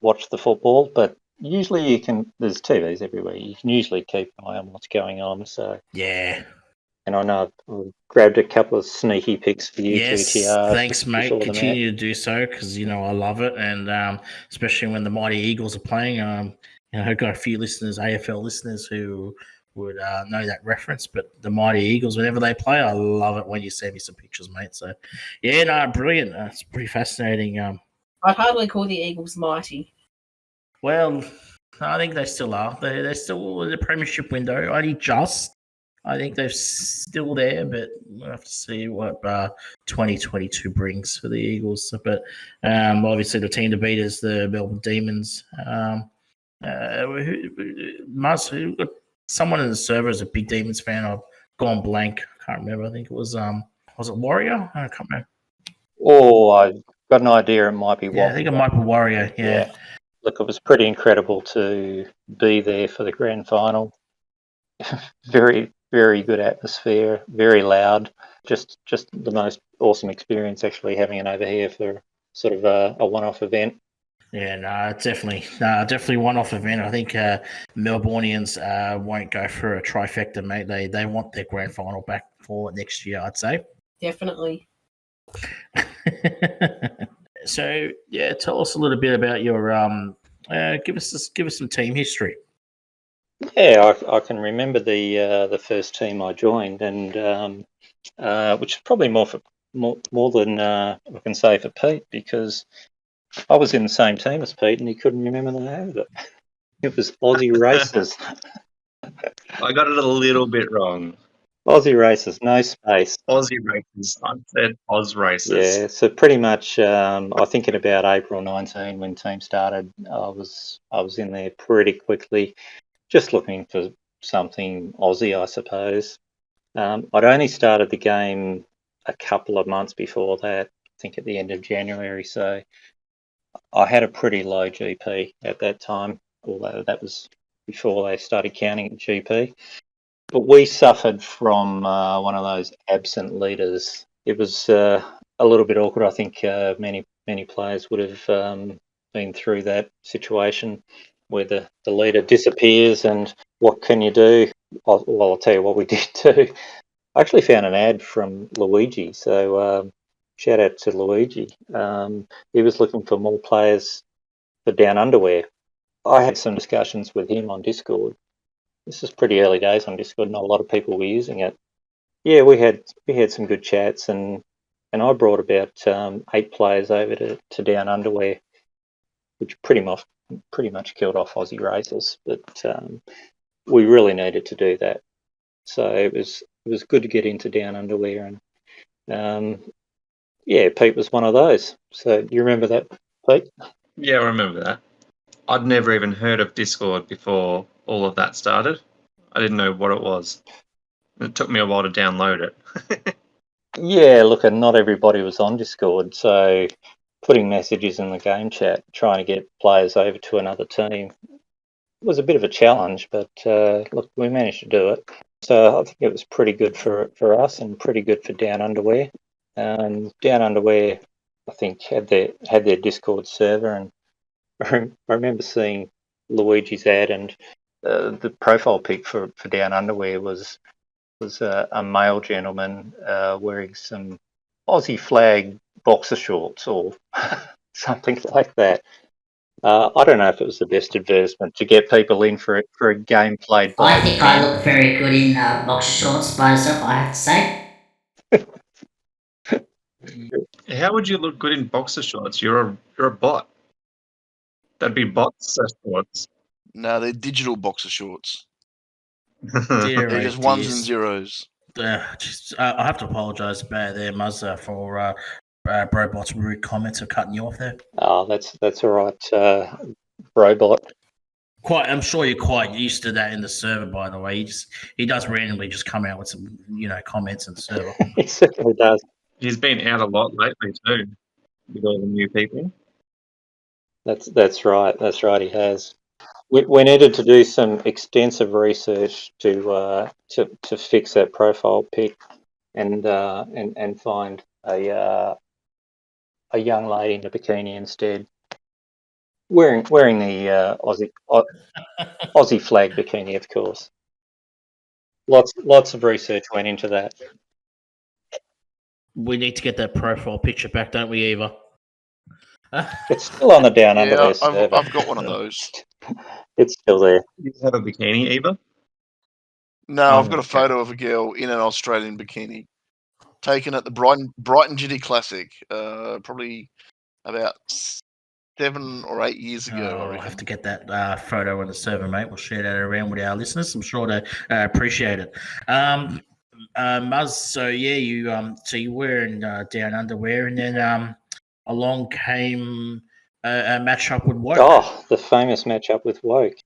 the football, but usually you can. There's TVs everywhere. You can usually keep an eye on what's going on. So Yeah. and I know I've grabbed a couple of sneaky picks for you, Yes, GTR. thanks, mate. before the match. Continue to do so because I love it, and especially when the Mighty Eagles are playing. I've got a few listeners, AFL listeners, who would know that reference. But the Mighty Eagles, whenever they play, I love it when you send me some pictures, mate. So, yeah, no, brilliant. It's pretty fascinating. I'd hardly call the Eagles mighty. Well, I think they still are. They're still in the premiership window. Only just. I think they're still there, but we'll have to see what 2022 brings for the Eagles. But obviously, the team to beat is the Melbourne Demons. Muzz, someone in the server is a big Demons fan. I've gone blank. I can't remember. I think it was it Warrior? I can't remember. Oh, I've got an idea. It might be. Yeah, I think it might be Warrior. Yeah. Look, it was pretty incredible to be there for the grand final. Very, very good atmosphere. Very loud. Just the most awesome experience. Actually, having it over here for sort of a one-off event. Yeah, no, definitely one-off event. I think Melbourneians won't go for a trifecta, mate. They want their grand final back for next year, I'd say. Definitely. So, yeah, tell us a little bit about your give us some team history. Yeah, I can remember the first team I joined, and which is probably more than I can say for Pete, because I was in the same team as Pete, and he couldn't remember the name of it. It was Aussie Racers. I got it a little bit wrong. Aussie Racers, no space. Aussie Racers. I said Oz Racers. Yeah, so pretty much, I think in about April 19 when team started, I was in there pretty quickly, just looking for something Aussie, I suppose. I'd only started the game a couple of months before that, I think at the end of January, so I had a pretty low GP at that time, although that was before they started counting at GP. But we suffered from one of those absent leaders. It was a little bit awkward. I think many players would have been through that situation where the leader disappears, and what can you do? Well, I'll tell you what we did do. I actually found an ad from Luigi, so shout out to Luigi. He was looking for more players for Down Underwear. I had some discussions with him on Discord. This is pretty early days on Discord. Not a lot of people were using it. Yeah, we had some good chats, and I brought about 8 players over to Down Underwear, which pretty much killed off Aussie Racers. But we really needed to do that. So it was good to get into Down Underwear, and yeah, Pete was one of those. So do you remember that, Pete? Yeah, I remember that. I'd never even heard of Discord before all of that started. I didn't know what it was. It took me a while to download it. Yeah, look, and not everybody was on Discord, so putting messages in the game chat, trying to get players over to another team was a bit of a challenge, but look, we managed to do it. So I think it was pretty good for us and pretty good for Down Underwear. Down Underwear, I think, had their Discord server, and I remember seeing Luigi's ad, and the profile pic for Down Underwear was a male gentleman wearing some Aussie flag boxer shorts or something like that. I don't know if it was the best advertisement to get people in for a game played by. I think I look very good in boxer shorts by myself, I have to say. How would you look good in boxer shorts? You're a bot. That'd be boxer shorts. No, they're digital boxer shorts. Dear, They're oh just ones dears. and zeros. I have to apologise about there, Muzz, for Brobot's rude comments of cutting you off there. Oh, that's all right, Robot. I'm sure you're quite used to that in the server, by the way. He does randomly just come out with some, comments in the server. He certainly does. He's been out a lot lately too, with all the new people. That's right. That's right. He has. We needed to do some extensive research to fix that profile pic and find a young lady in a bikini instead, wearing the Aussie flag bikini, of course. Lots of research went into that. We need to get that profile picture back, don't we, Eva? It's still on the Down Under Yeah, server. I've got one of those. It's still there. You have a bikini, Eva? No, I've got a photo of a girl in an Australian bikini, taken at the Brighton Giddy Classic, probably about 7 or 8 years ago. I I'll reckon. have to get that photo on the server, mate. We'll share that around with our listeners. I'm sure they appreciate it. Muzz, so yeah, you were in Down Underwear, and then along came a matchup with Woke. Oh, the famous matchup with Woke.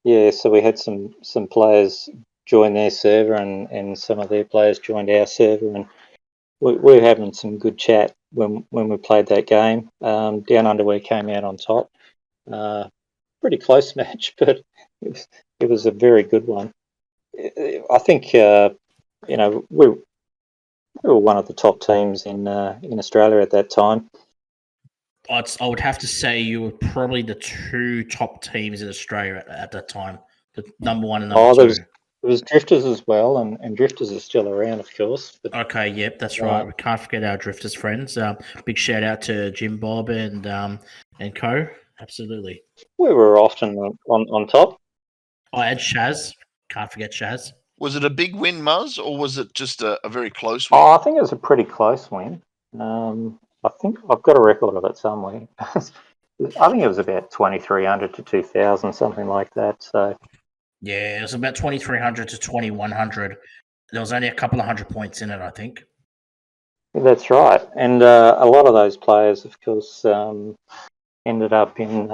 Yeah. So we had some players join their server, and some of their players joined our server, and we were having some good chat when we played that game. Down Underwear came out on top. Pretty close match, but it was a very good one. I think we were one of the top teams in Australia at that time. I would have to say you were probably the two top teams in Australia at that time. The number one and number two. There was Drifters as well, and Drifters are still around, of course. But, okay, yep, that's right. We can't forget our Drifters friends. Big shout out to Jim Bob and co. Absolutely. We were often on top. I had Shaz. Can't forget Shaz. Was it a big win, Muzz, or was it just a very close win? Oh, I think it was a pretty close win. I think I've got a record of it somewhere. I think it was about 2,300 to 2,000, something like that. So yeah, it was about 2,300 to 2,100. There was only a couple of 100 points in it, I think. That's right, and a lot of those players, of course, ended up in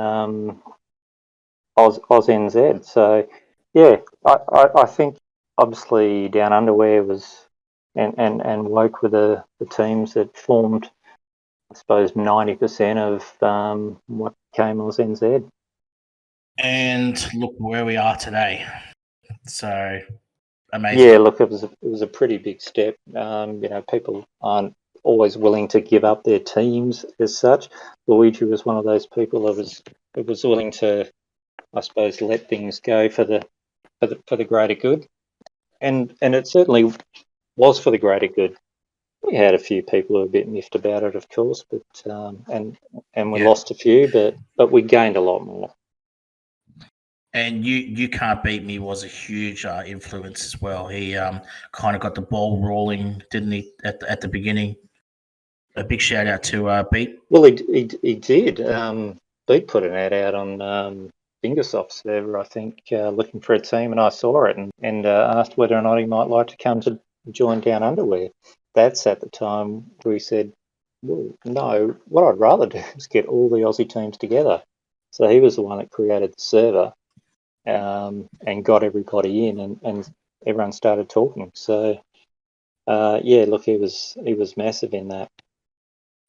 AUSNZ. So yeah, I think obviously Down Underwear was and Woke were the teams that formed, I suppose, 90% of what became AUSNZ. And look where we are today. So amazing. Yeah, look, it was a pretty big step. People aren't always willing to give up their teams as such. Luigi was one of those people that was willing to, I suppose, let things go for the greater good, and it certainly was for the greater good. We had a few people who were a bit miffed about it, of course, but and we lost a few, but we gained a lot more. And you Can't Beat Me was a huge influence as well. He kind of got the ball rolling, didn't he, at the beginning? A big shout out to Beat. Well, he did. Beat put an ad out on Fingersoft server, I think, looking for a team, and I saw it and asked whether or not he might like to come to join Down Underwear. That's at the time we said, well, no, what I'd rather do is get all the Aussie teams together. So he was the one that created the server and got everybody in, and everyone started talking. So, look, he was massive in that.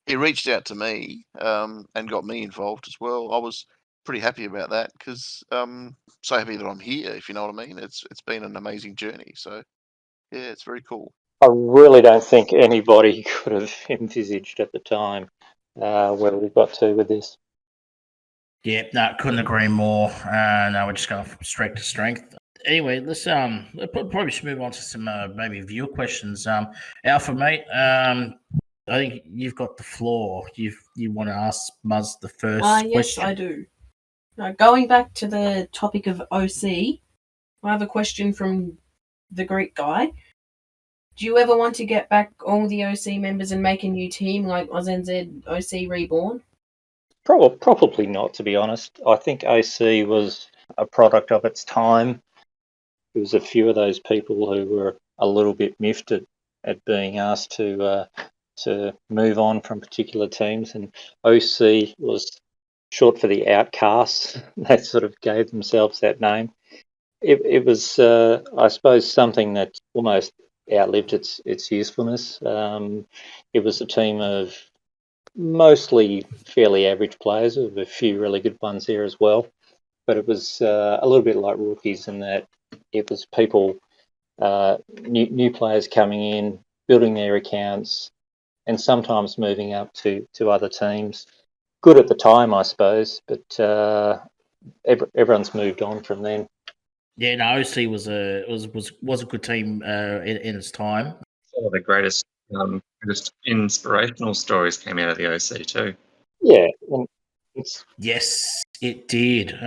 He reached out to me and got me involved as well. I was pretty happy about that because so happy that I'm here, if you know what I mean. It's been an amazing journey. So, yeah, it's very cool. I really don't think anybody could have envisaged at the time where we got to with this. Yeah, no, couldn't agree more. No, we're just going from strength to strength. Anyway, let's probably just move on to some maybe viewer questions. Alpha, mate, I think you've got the floor. You want to ask Muzz the first question? Yes, I do. Now, going back to the topic of OC, I have a question from the Greek guy. Do you ever want to get back all the OC members and make a new team like AUSNZ OC Reborn? Probably not, to be honest. I think OC was a product of its time. There was a few of those people who were a little bit miffed at being asked to to move on from particular teams, and OC was short for the Outcasts. They sort of gave themselves that name. It was, I suppose, something that almost outlived its usefulness. It was a team of mostly fairly average players, with a few really good ones there as well. But it was a little bit like rookies in that it was people, new players coming in, building their accounts, and sometimes moving up to other teams. Good at the time, I suppose, but everyone's moved on from then. Yeah, no, OC was a good team in its time. Some of the greatest inspirational stories came out of the OC too. Yeah, and it's Yes, it did.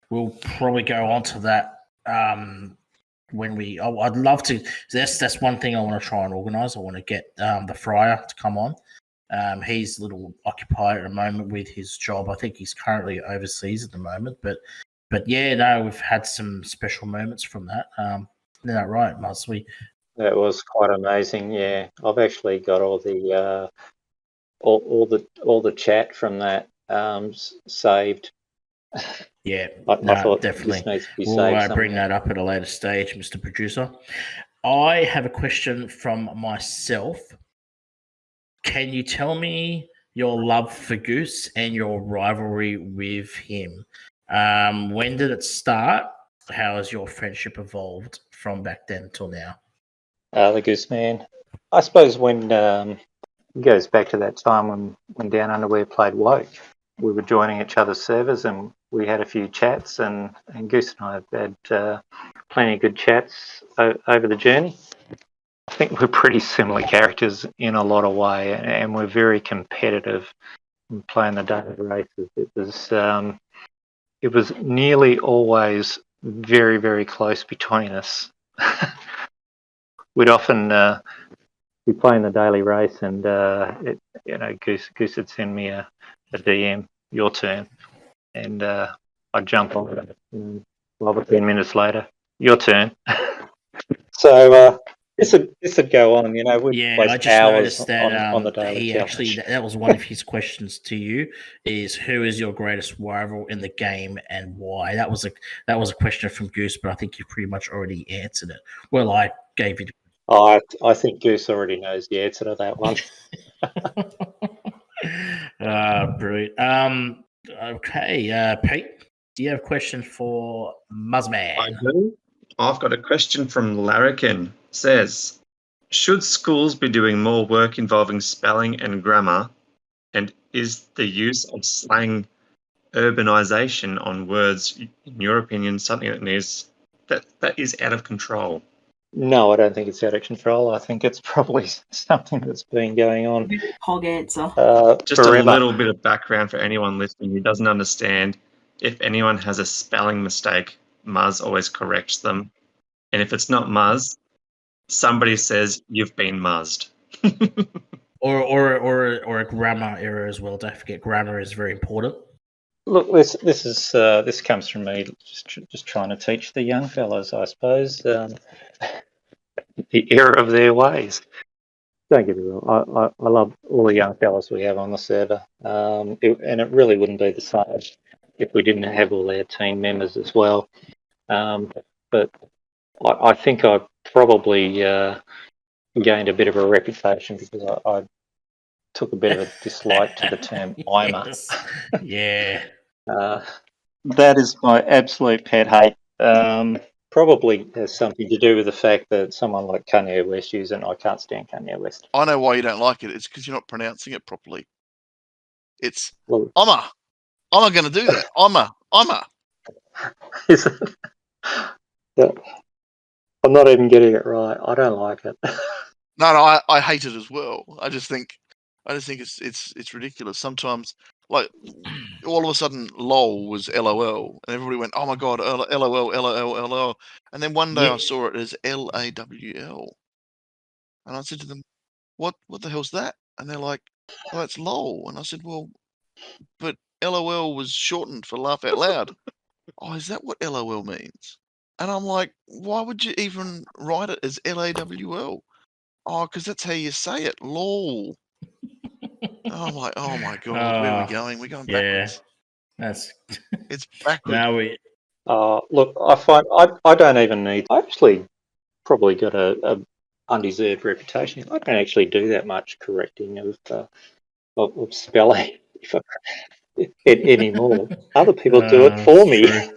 We'll probably go on to that when we. I'd love to. That's one thing I want to try and organise. I want to get the Friar to come on. He's a little occupied at the moment with his job. I think he's currently overseas at the moment. But yeah, no, we've had some special moments from that. Isn't that right, Muzz? That was quite amazing. Yeah, I've actually got all the all the chat from that saved. Yeah, I thought definitely. this needs to be We'll saved. bring that up at a later stage, Mr. Producer. I have a question from myself. Can you tell me your love for Goose and your rivalry with him? When did it start? How has your friendship evolved from back then till now? The Goose Man. I suppose when it goes back to that time when Down Underwear played Woke, we were joining each other's servers and we had a few chats, and Goose and I have had plenty of good chats over the journey. I think we're pretty similar characters in a lot of way, and we're very competitive in playing the daily races. It was nearly always very, very close between us. We'd often be playing the daily race, and Goose would send me a DM, your turn, and I'd jump on it. 12 or 10 minutes later, your turn. So this would go on, we'd I waste just hours noticed that on the daily he challenge. actually that was one of his questions to you: is who is your greatest rival in the game and why? That was a question from Goose, but I think you pretty much already answered it. Well, I gave you. I think Goose already knows the answer to that one. Brilliant. Okay, Pete, do you have a question for Muzzman? I do. I've got a question from Larrikin. Says, should schools be doing more work involving spelling and grammar? And is the use of slang urbanization on words, in your opinion, something that is out of control? No, I don't think it's out of control. I think it's probably something that's been going on. Hog answer. Just forever. a little bit of background for anyone listening who doesn't understand. If anyone has a spelling mistake, Muzz always corrects them. And if it's not Muzz, somebody says you've been muzzed. or a grammar error as well. Don't forget, grammar is very important. Look, this comes from me just trying to teach the young fellas, I suppose, the error of their ways. Don't get me wrong, I love all the young fellas we have on the server, and it really wouldn't be the same if we didn't have all our team members as well. But I think I probably gained a bit of a reputation because I took a bit of a dislike to the term "imer." Yes. Yeah. That is my absolute pet hate. Probably has something to do with the fact that someone like Kanye West uses it, and I can't stand Kanye West. I know why you don't like it. It's because you're not pronouncing it properly. It's Well, Oma. I'm going to do that. Oma. is it? Yeah. I'm not even getting it right. I don't like it. No, I hate it as well. I just think it's ridiculous. Sometimes, like, all of a sudden, LOL was LOL, and everybody went, "Oh my god, LOL." And then one day I saw it as LAWL, and I said to them, "What the hell's that?" And they're like, "Oh, it's LOL." And I said, "Well, but LOL was shortened for laugh out loud." Oh, is that what LOL means? And I'm like, why would you even write it as LAWL? Oh, because that's how you say it. Lol. Oh my God. Where are we going? We're going backwards. That's It's backwards. no, we. Look, I find I don't even need. I actually probably got a undeserved reputation. I don't actually do that much correcting of spelling anymore. Other people do it for me. True.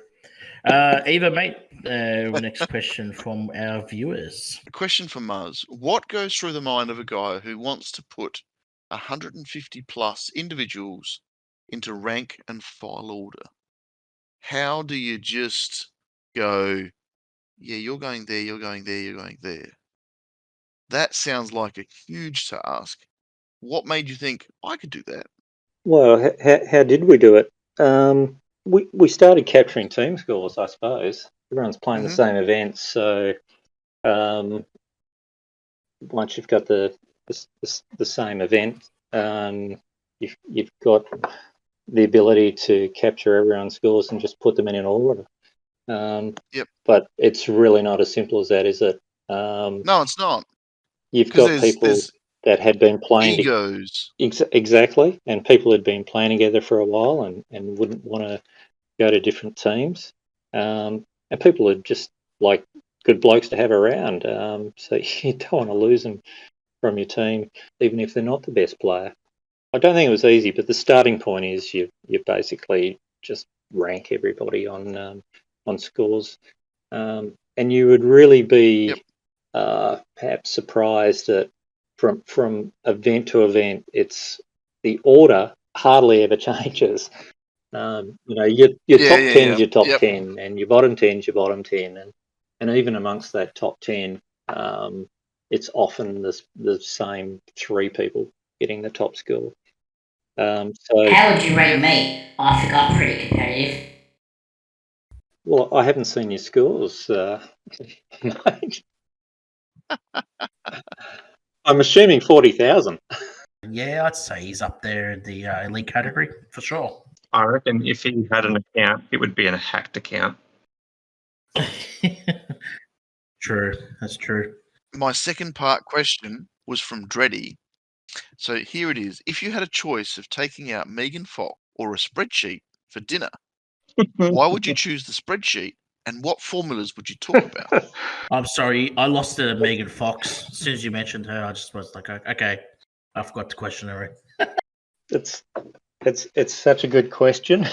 Eva, mate. Next question from our viewers. A question for Muzz. What goes through the mind of a guy who wants to put 150 plus individuals into rank and file order? How do you just go, yeah, you're going there, you're going there, you're going there? That sounds like a huge task. What made you think I could do that? Well, how did we do it? We started capturing team scores, I suppose. Everyone's playing the same events, so once you've got the same event, you've got the ability to capture everyone's scores and just put them in an order. Yep. But it's really not as simple as that, is it? No, it's not. You've got people that had been playing egos. Exactly, and people had been playing together for a while and wouldn't want to go to different teams. And people are just like good blokes to have around. So you don't want to lose them from your team, even if they're not the best player. I don't think it was easy, but the starting point is you basically just rank everybody on scores, and you would really be perhaps surprised that from event to event, it's the order hardly ever changes. Your top 10's your top 10, and your bottom 10's your bottom 10, and even amongst that top 10, it's often the same three people getting the top score. So how would you rate me? I think I'm pretty competitive. Well, I haven't seen your scores, mate. I'm assuming 40,000. Yeah, I'd say he's up there in the elite category for sure. I reckon if he had an account, it would be a hacked account. True, that's true. My second part question was from Dreddy. So here it is. If you had a choice of taking out Megan Fox or a spreadsheet for dinner, why would you choose the spreadsheet, and what formulas would you talk about? I'm sorry, I lost it at Megan Fox. As soon as you mentioned her, I just was like, okay, I forgot the question already. It's such a good question.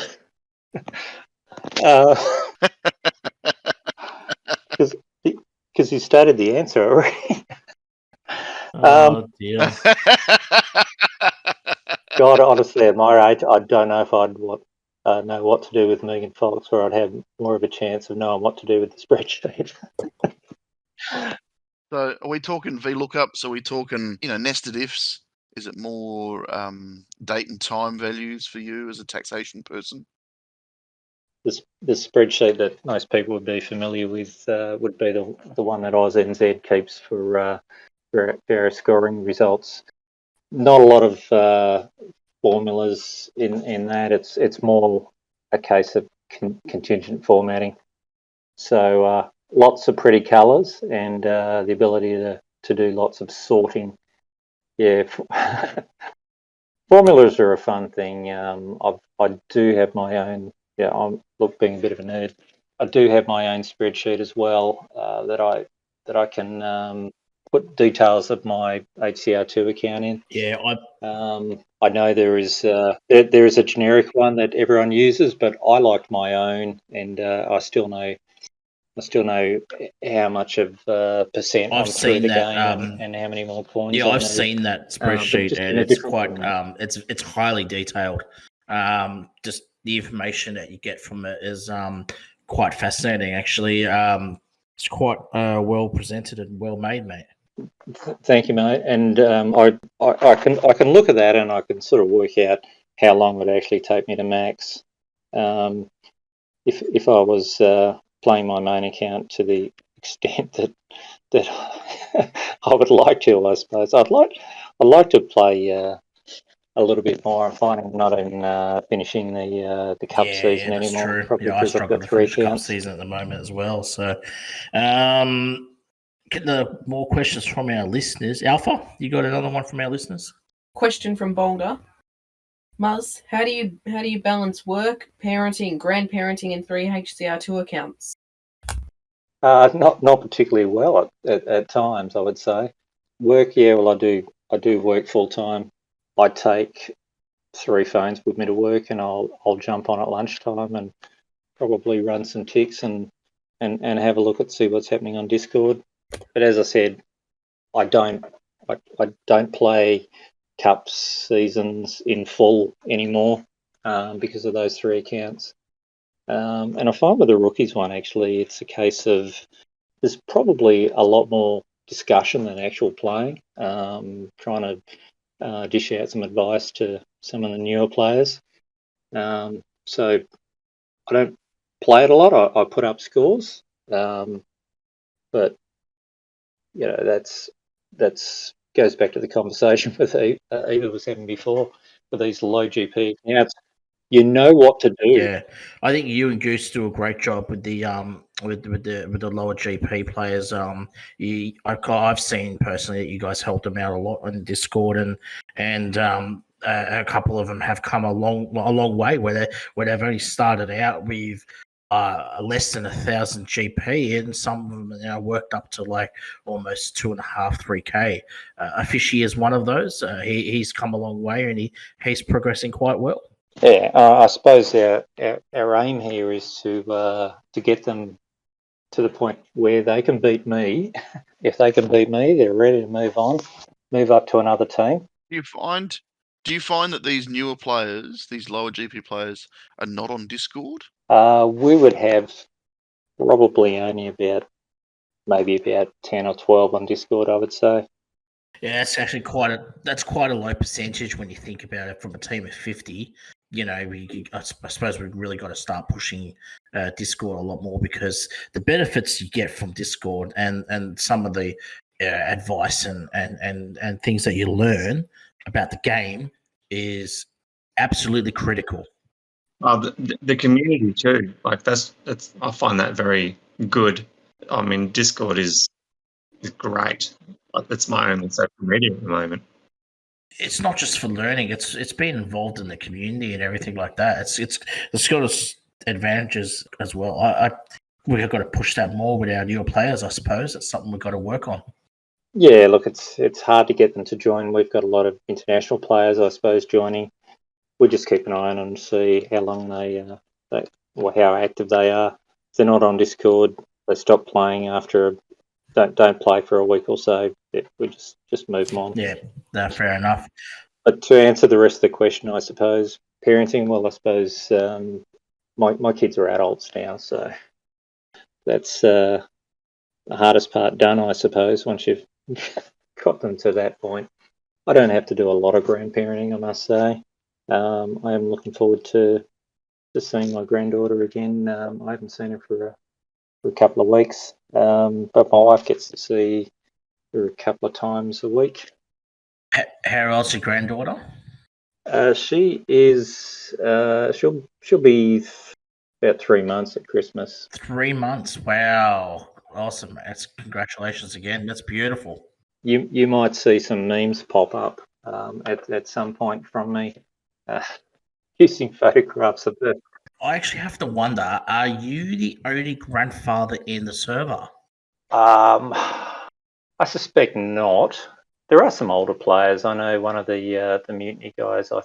Because you started the answer already. Oh dear. God, honestly, at my age, I don't know if I'd know what to do with Megan Fox, or I'd have more of a chance of knowing what to do with the spreadsheet. So are we talking VLOOKUPs? Are we talking, nested ifs? Is it more date and time values for you as a taxation person? The spreadsheet that most people would be familiar with would be the one that AUSNZ keeps for various scoring results. Not a lot of formulas in that. It's more a case of contingent formatting. So lots of pretty colours and the ability to do lots of sorting. Yeah, formulas are a fun thing. I do have my own. Yeah, being a bit of a nerd. I do have my own spreadsheet as well that I can put details of my HCR2 account in. Yeah, I know there is a generic one that everyone uses, but I liked my own, and I still know how much of percent I've I'm through seen the that, game and how many more points. Yeah, I've seen that spreadsheet, and it's quite it's highly detailed. Just the information that you get from it is quite fascinating. Actually, it's quite well presented and well made, mate. Thank you, mate. And I can look at that and I can sort of work out how long it would actually take me to max. If I was playing my main account to the extent that I would like to, I suppose I'd like to play a little bit more. I'm finding I'm not even finishing the cup season anymore. True. Probably I because I've struggle got to 3 finish cup accounts. season at the moment as well. So, Get the more questions from our listeners. Alpha, you got another one from our listeners? Question from Boulder. Muzz, how do you balance work, parenting, grandparenting, and 3 HCR2 accounts? Not particularly well at times, I would say. Work, yeah. Well, I do work full time. I take 3 phones with me to work, and I'll jump on at lunchtime and probably run some ticks and have a look at see what's happening on Discord. But as I said, I don't play Cups seasons in full anymore because of those 3 accounts. And I find with the rookies one, actually, it's a case of there's probably a lot more discussion than actual playing, trying to dish out some advice to some of the newer players. So I don't play it a lot. I put up scores, but you know that's goes back to the conversation with Eva was having before with these low GP accounts. You know what to do. Yeah, I think you and Goose do a great job with the with the lower GP players. I've seen personally that you guys helped them out a lot on Discord, and a couple of them have come a long way where they've only started out with less than 1,000 GP, and some of them are now worked up to like almost 2.5, 3K. Fishy is one of those. He's come a long way, and he's progressing quite well. Yeah, I suppose our aim here is to get them to the point where they can beat me. If they can beat me, they're ready to move on, move up to another team. Do you find that these newer players, these lower GP players, are not on Discord? We would have probably only maybe about 10 or 12 on Discord, I would say. Yeah, that's actually quite a low percentage when you think about it from a team of 50. You know, I suppose we've really got to start pushing Discord a lot more, because the benefits you get from Discord and some of the advice and things that you learn about the game is absolutely critical. The community too, like that's I find that very good. I mean, Discord is great. It's my only social media at the moment. It's not just for learning; it's being involved in the community and everything like that. It's got its advantages as well. We've got to push that more with our newer players. I suppose that's something we've got to work on. Yeah, look, it's hard to get them to join. We've got a lot of international players, I suppose, joining. We just keep an eye on them and see how long or how active they are. If they're not on Discord, they stop playing after. Don't play for a week or so. We just move them on. Yeah, no, fair enough. But to answer the rest of the question, I suppose parenting. Well, I suppose my kids are adults now, so that's the hardest part done, I suppose. Once you've got them to that point, I don't have to do a lot of grandparenting, I must say. I am looking forward to seeing my granddaughter again. I haven't seen her for a couple of weeks, but my wife gets to see her a couple of times a week. How old's your granddaughter? She is. She'll be about 3 months at Christmas. 3 months. Wow, awesome! That's congratulations again. That's beautiful. You might see some memes pop up at some point from me using photographs of her. I actually have to wonder: are you the only grandfather in the server? I suspect not. There are some older players. I know one of the Mutiny guys. I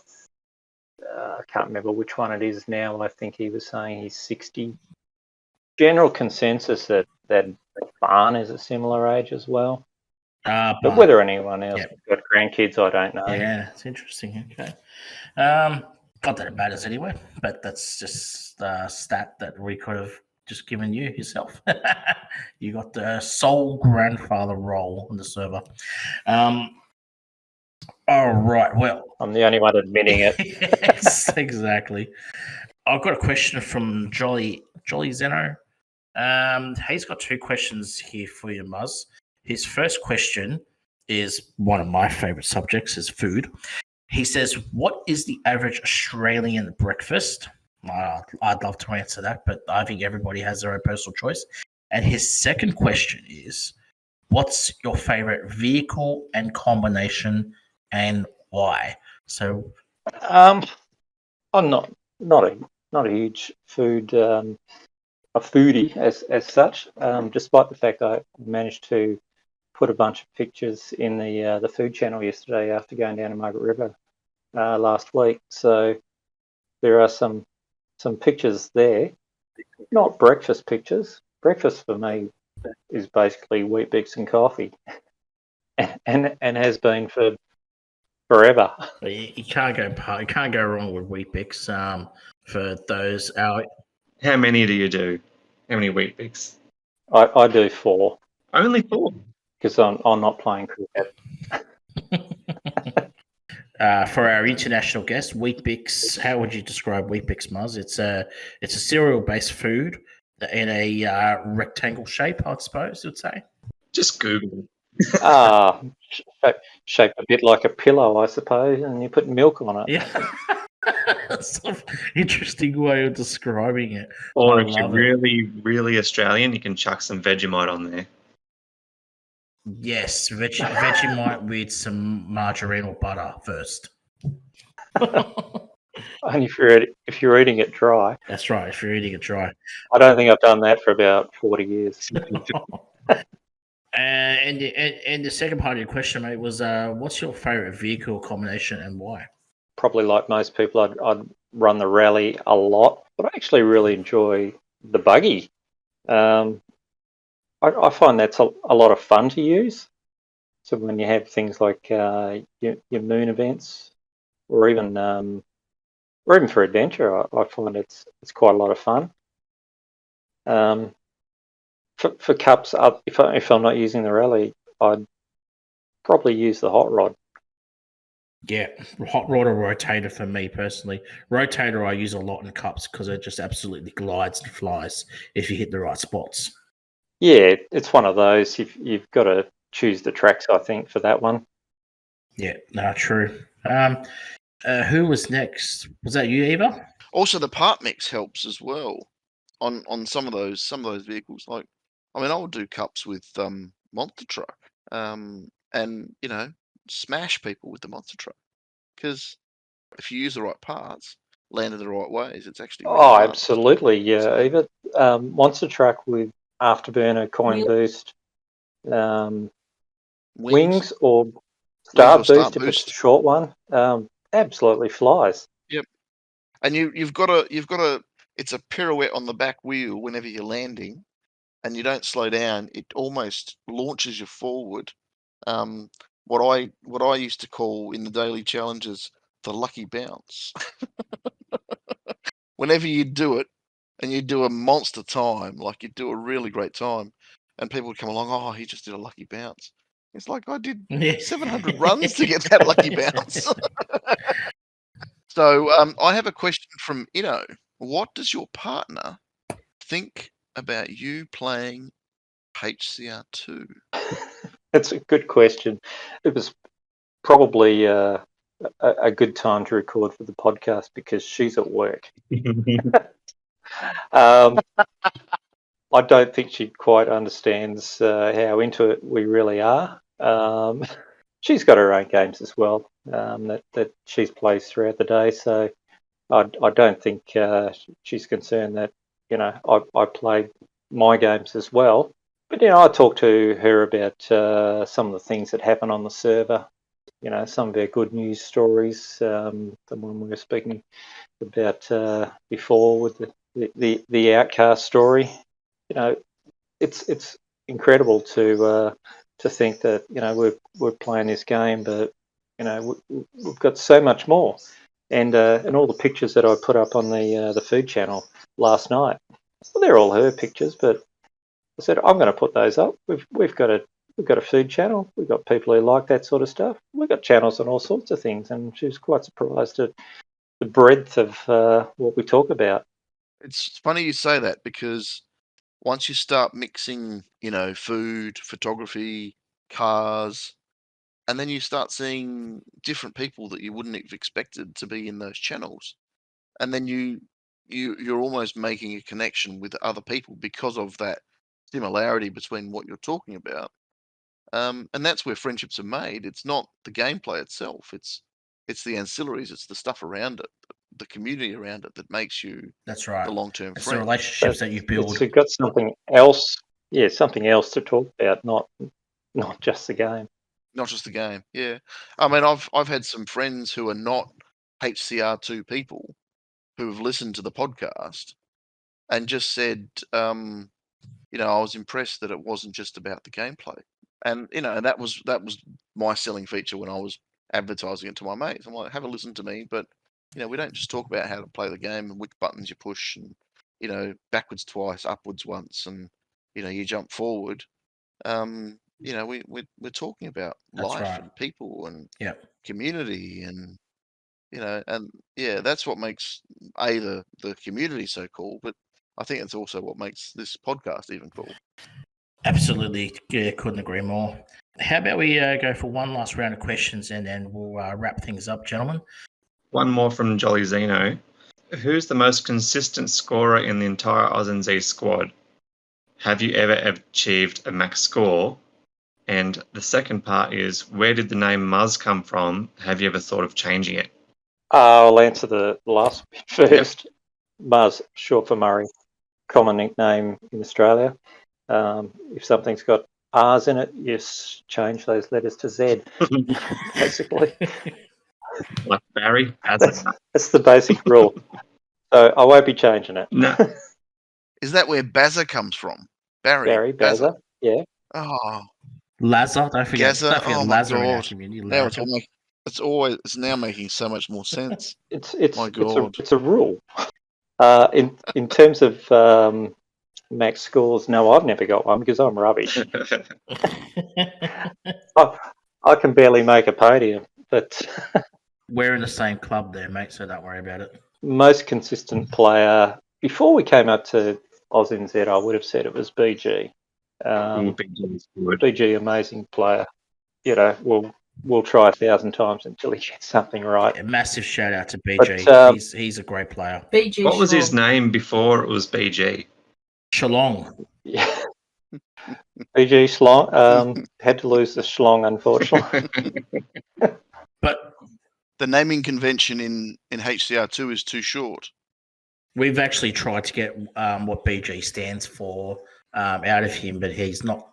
can't remember which one it is now. I think he was saying he's 60. General consensus that Barn is a similar age as well. But whether anyone else has got grandkids, I don't know. Yeah, it's interesting. Okay. Not that it matters anyway, but that's just a stat that we could have just given you yourself. You got the sole grandfather role in the server. All right. Well, I'm the only one admitting it. Yes, exactly. I've got a question from Jolly Zeno. He's got 2 questions here for you, Muzz. His first question is one of my favorite subjects, is food. He says, what is the average Australian breakfast? I'd love to answer that, but I think everybody has their own personal choice. And his second question is, what's your favorite vehicle and combination and why? So, I'm not a huge a foodie as such. Despite the fact I managed to put a bunch of pictures in the food channel yesterday after going down to Margaret River last week. So there are some pictures there. Not breakfast pictures. Breakfast for me is basically Wheat Bix and coffee, and has been for forever. you can't go wrong with Wheat Bix. For those How many do you do? How many Wheat Bix? I do 4 Only 4. because I'm not playing cricket. For our international guest, Wheat Bix. How would you describe Wheat Bix, Muzz? It's a cereal-based food in a rectangle shape, I suppose you'd say. Just Google. Ah, shaped a bit like a pillow, I suppose, and you put milk on it. Yeah. That's an interesting way of describing it. Or I if you're love it. really, really Australian, you can chuck some Vegemite on there. Yes, Vegemite with some margarine or butter first. And if you're eating it dry. That's right, if you're eating it dry. I don't think I've done that for about 40 years. And the second part of your question, mate, was what's your favourite vehicle combination and why? Probably like most people, I'd run the rally a lot, but I actually really enjoy the buggy. I find that's a lot of fun to use. So when you have things like your moon events, or even for adventure, I find it's quite a lot of fun. For cups, if I'm not using the rally, I'd probably use the hot rod. Yeah, hot rod or rotator for me personally. Rotator I use a lot in cups because it just absolutely glides and flies if you hit the right spots. Yeah, it's one of those. You've got to choose the tracks, I think, for that one. Yeah, no, true. Who was next? Was that you, Eva? Also, the part mix helps as well on some of those vehicles. Like, I mean, I would do cups with monster truck, and smash people with the monster truck, because if you use the right parts, landed the right ways, it's actually really fun. Absolutely, yeah. Eva, monster truck with afterburner, coin boost, wings or star boost if it's a short one. Absolutely flies. Yep. And you've got to it's a pirouette on the back wheel whenever you're landing, and you don't slow down. It almost launches you forward. What I used to call in the daily challenges the lucky bounce. Whenever you do it, and you do a monster time, like you do a really great time, and people would come along, oh, he just did a lucky bounce. It's like I did 700 runs to get that lucky bounce. So I have a question from Ino. What does your partner think about you playing HCR2? That's a good question. It was probably a good time to record for the podcast because she's at work. I don't think she quite understands how into it we really are. She's got her own games as well that she plays throughout the day, so I don't think she's concerned that I play my games as well. But I talk to her about some of the things that happen on the server. Some of our good news stories. The one we were speaking about before with the Outcast story. It's incredible to think that we're playing this game, but we've got so much more. And all the pictures that I put up on the food channel last night, well, they're all her pictures, but I said I'm going to put those up. We've got a food channel. We've got people who like that sort of stuff. We've got channels on all sorts of things, and she was quite surprised at the breadth of what we talk about. It's funny you say that, because once you start mixing, food, photography, cars, and then you start seeing different people that you wouldn't have expected to be in those channels, and then you're almost making a connection with other people because of that similarity between what you're talking about. And that's where friendships are made. It's not the gameplay itself. It's the ancillaries. It's the stuff around it, the community around it that makes you That's right. the long-term It's the friend. relationships that you build. It's got something else. Yeah, something else to talk about, not just the game. Not just the game. Yeah. I mean, I've had some friends who are not HCR2 people who have listened to the podcast and just said, I was impressed that it wasn't just about the gameplay. And and that was my selling feature when I was advertising it to my mates. I'm like, have a listen to me, but we don't just talk about how to play the game and which buttons you push and backwards twice, upwards once, and you jump forward. We're talking about That's life right. and people and Yeah. community and and yeah, that's what makes the community so cool, but I think it's also what makes this podcast even cool. Absolutely. Yeah, couldn't agree more. How about we go for one last round of questions and then we'll wrap things up, gentlemen. One more from Jolly Zeno. Who's the most consistent scorer in the entire AUSNZ squad? Have you ever achieved a max score? And the second part is, where did the name Muzz come from? Have you ever thought of changing it? I'll answer the last bit first. Muzz, short for Murray, common nickname in Australia. If something's got R's in it, you change those letters to Z, basically. Like Barry? That's the basic rule. So I won't be changing it. No. Is that where Bazza comes from? Barry, Bazza, yeah. Oh, Lazar, don't forget. Gazza. Don't forget Oh my Lazar in our God. community. Now Lazar. it's now making so much more sense. It's My God. it's a rule. In terms of max scores, no, I've never got one because I'm rubbish. I can barely make a podium, but We're in the same club there, mate, so don't worry about it. most consistent player before we came up to AUSNZ, I would have said it was BG. BG's good. BG, amazing player. We'll try 1,000 times until he gets something right. Yeah, massive shout out to BG. But, he's a great player. BG. What was his Schlong. name before it was BG? Shalong. Yeah. BG Schlong had to lose the Schlong, unfortunately. But The naming convention in HCR2 is too short. we've actually tried to get what BG stands for out of him, but he's not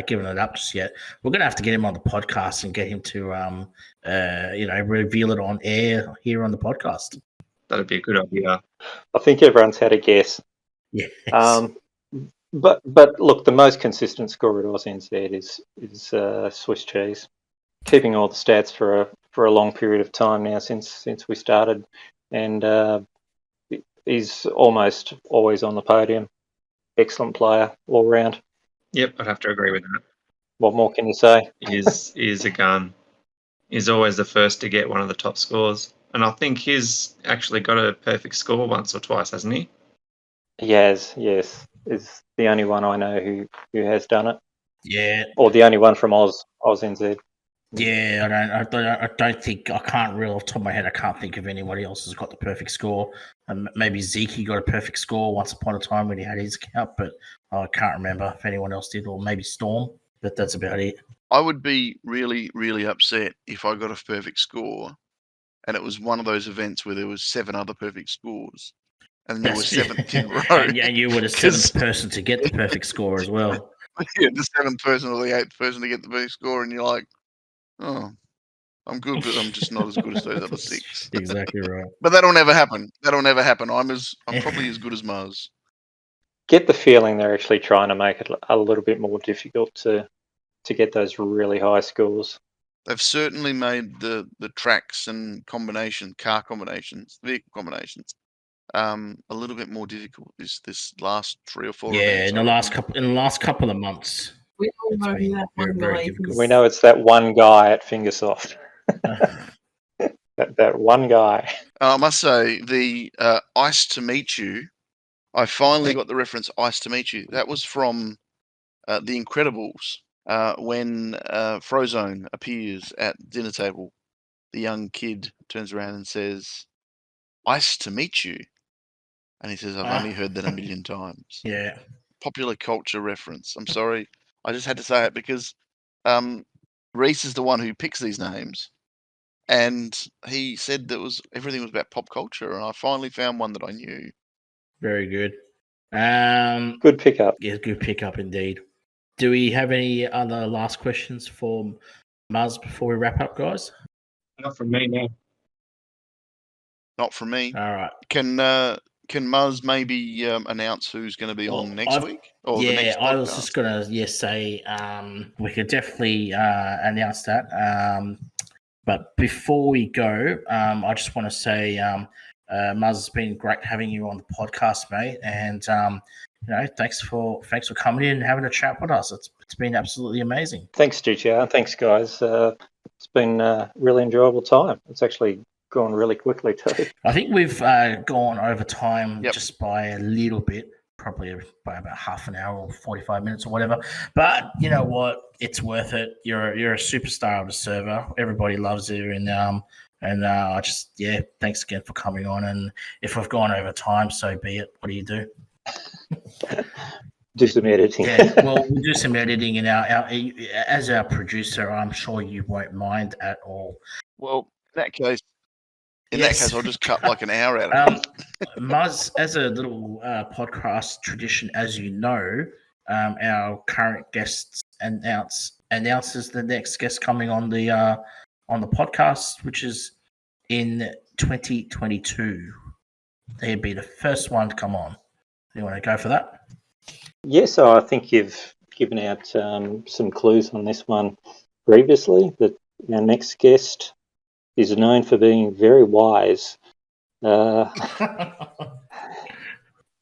given it up just yet. We're going to have to get him on the podcast and get him to, reveal it on air here on the podcast. That'd be a good idea. I think everyone's had a guess. Yes. But look, the most consistent scorer at AUSNZ is Swiss cheese, keeping all the stats for a long period of time now since we started, and he's almost always on the podium. Excellent player all round. Yep, I'd have to agree with that. What more can you say? He is a gun. He's always the first to get one of the top scores. And I think he's actually got a perfect score once or twice, hasn't he? He has, yes. Is the only one I know who has done it. Yeah. Or the only one from AUSNZ. Yeah, I don't think, I can't reel off the top of my head, I can't think of anybody else who's got the perfect score. Maybe Zeke got a perfect score once upon a time when he had his account, but I can't remember if anyone else did, or maybe Storm, but that's about it. I would be really, really upset if I got a perfect score and it was one of those events where there was 7 other perfect scores and you were 7th in a row. And you were the 7th person to get the perfect score as well. Yeah, the 7th person or the 8th person to get the perfect score, and you're like, oh, I'm good, but I'm just not as good as those other 6. Exactly right. But that'll never happen. I'm probably as good as Muzz. Get the feeling they're actually trying to make it a little bit more difficult to get those really high scores. They've certainly made the tracks and car combinations, vehicle combinations, a little bit more difficult this last 3 or 4 Yeah, events. in the last couple of months. We all It's know been that very, one very guy difficult. is. We know it's that one guy at Fingersoft. that one guy. I must say, the Ice to Meet You, I finally got the reference Ice to Meet You. That was from The Incredibles, when Frozone appears at the dinner table. The young kid turns around and says, "Ice to meet you." And he says, "I've only heard that a million times." Yeah. Popular culture reference. I'm sorry. I just had to say it because Reese is the one who picks these names, and he said that everything was about pop culture, and I finally found one that I knew. Very good. Good pickup. Yeah, good pickup indeed. Do we have any other last questions for Muzz before we wrap up, guys? Not from me, no. Not from me. All right. Can Muzz maybe announce who's going to be on next week or the next podcast? I was just going to say we could definitely announce that. But before we go, I just want to say, Muzz, it's been great having you on the podcast, mate, and thanks for coming in and having a chat with us. It's been absolutely amazing. Thanks, GTR. Thanks, guys. It's been a really enjoyable time. It's actually gone really quickly too. I think we've gone over time just by a little bit, probably by about half an hour or 45 minutes or whatever. But you know what? It's worth it. You're a superstar of the server. Everybody loves you, and I just thanks again for coming on. And if we've gone over time, so be it. What do you do? Do some editing. Yeah, well, we'll do some editing, and as our producer, I'm sure you won't mind at all. Well, in that case, I'll just cut like an hour out of it. Muzz, as a little podcast tradition, as you know, our current guests announces the next guest coming on the podcast, which is in 2022. They'd be the first one to come on. You want to go for that? Yes, so I think you've given out some clues on this one previously. That our next guest is known for being very wise.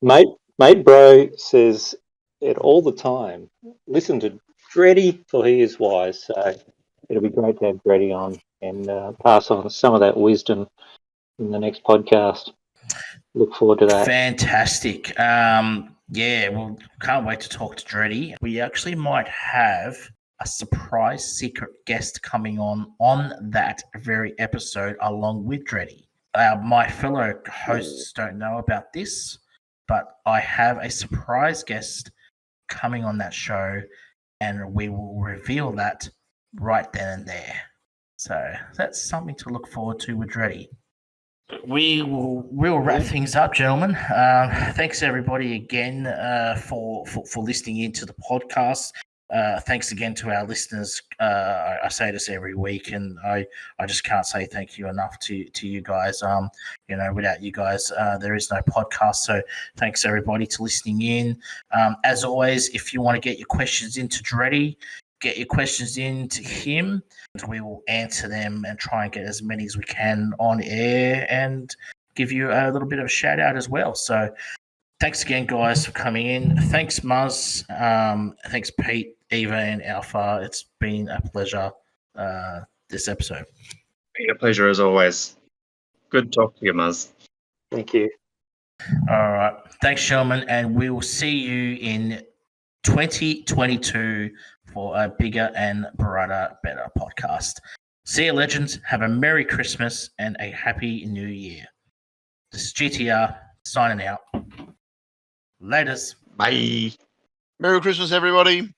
Mate Bro says it all the time. Listen to Dreddy, for he is wise. So it'll be great to have Dreddy on and pass on some of that wisdom in the next podcast. Look forward to that. Fantastic. Well, can't wait to talk to Dreddy. We actually might have a surprise secret guest coming on that very episode along with Dreddy. My fellow hosts don't know about this, but I have a surprise guest coming on that show, and we will reveal that right then and there. So that's something to look forward to with Dreddy. We'll wrap things up, gentlemen. Thanks everybody again for listening into the podcast. Thanks again to our listeners. I say this every week, and I just can't say thank you enough to you guys. Without you guys, there is no podcast. So thanks everybody to listening in. As always, if you want to get your questions into Dreddy, get your questions in to him, and we will answer them and try and get as many as we can on air and give you a little bit of a shout out as well. So thanks again, guys, for coming in. Thanks, Muzz. Thanks, Pete, Eva, and Alpha. It's been a pleasure this episode. Been a pleasure as always. Good talk to you, Muzz. Thank you. All right. Thanks, gentlemen, and we will see you in 2022 for a bigger and brighter, better podcast. See you, legends. Have a Merry Christmas and a Happy New Year. This is GTR signing out. Laters. Bye. Merry Christmas, everybody.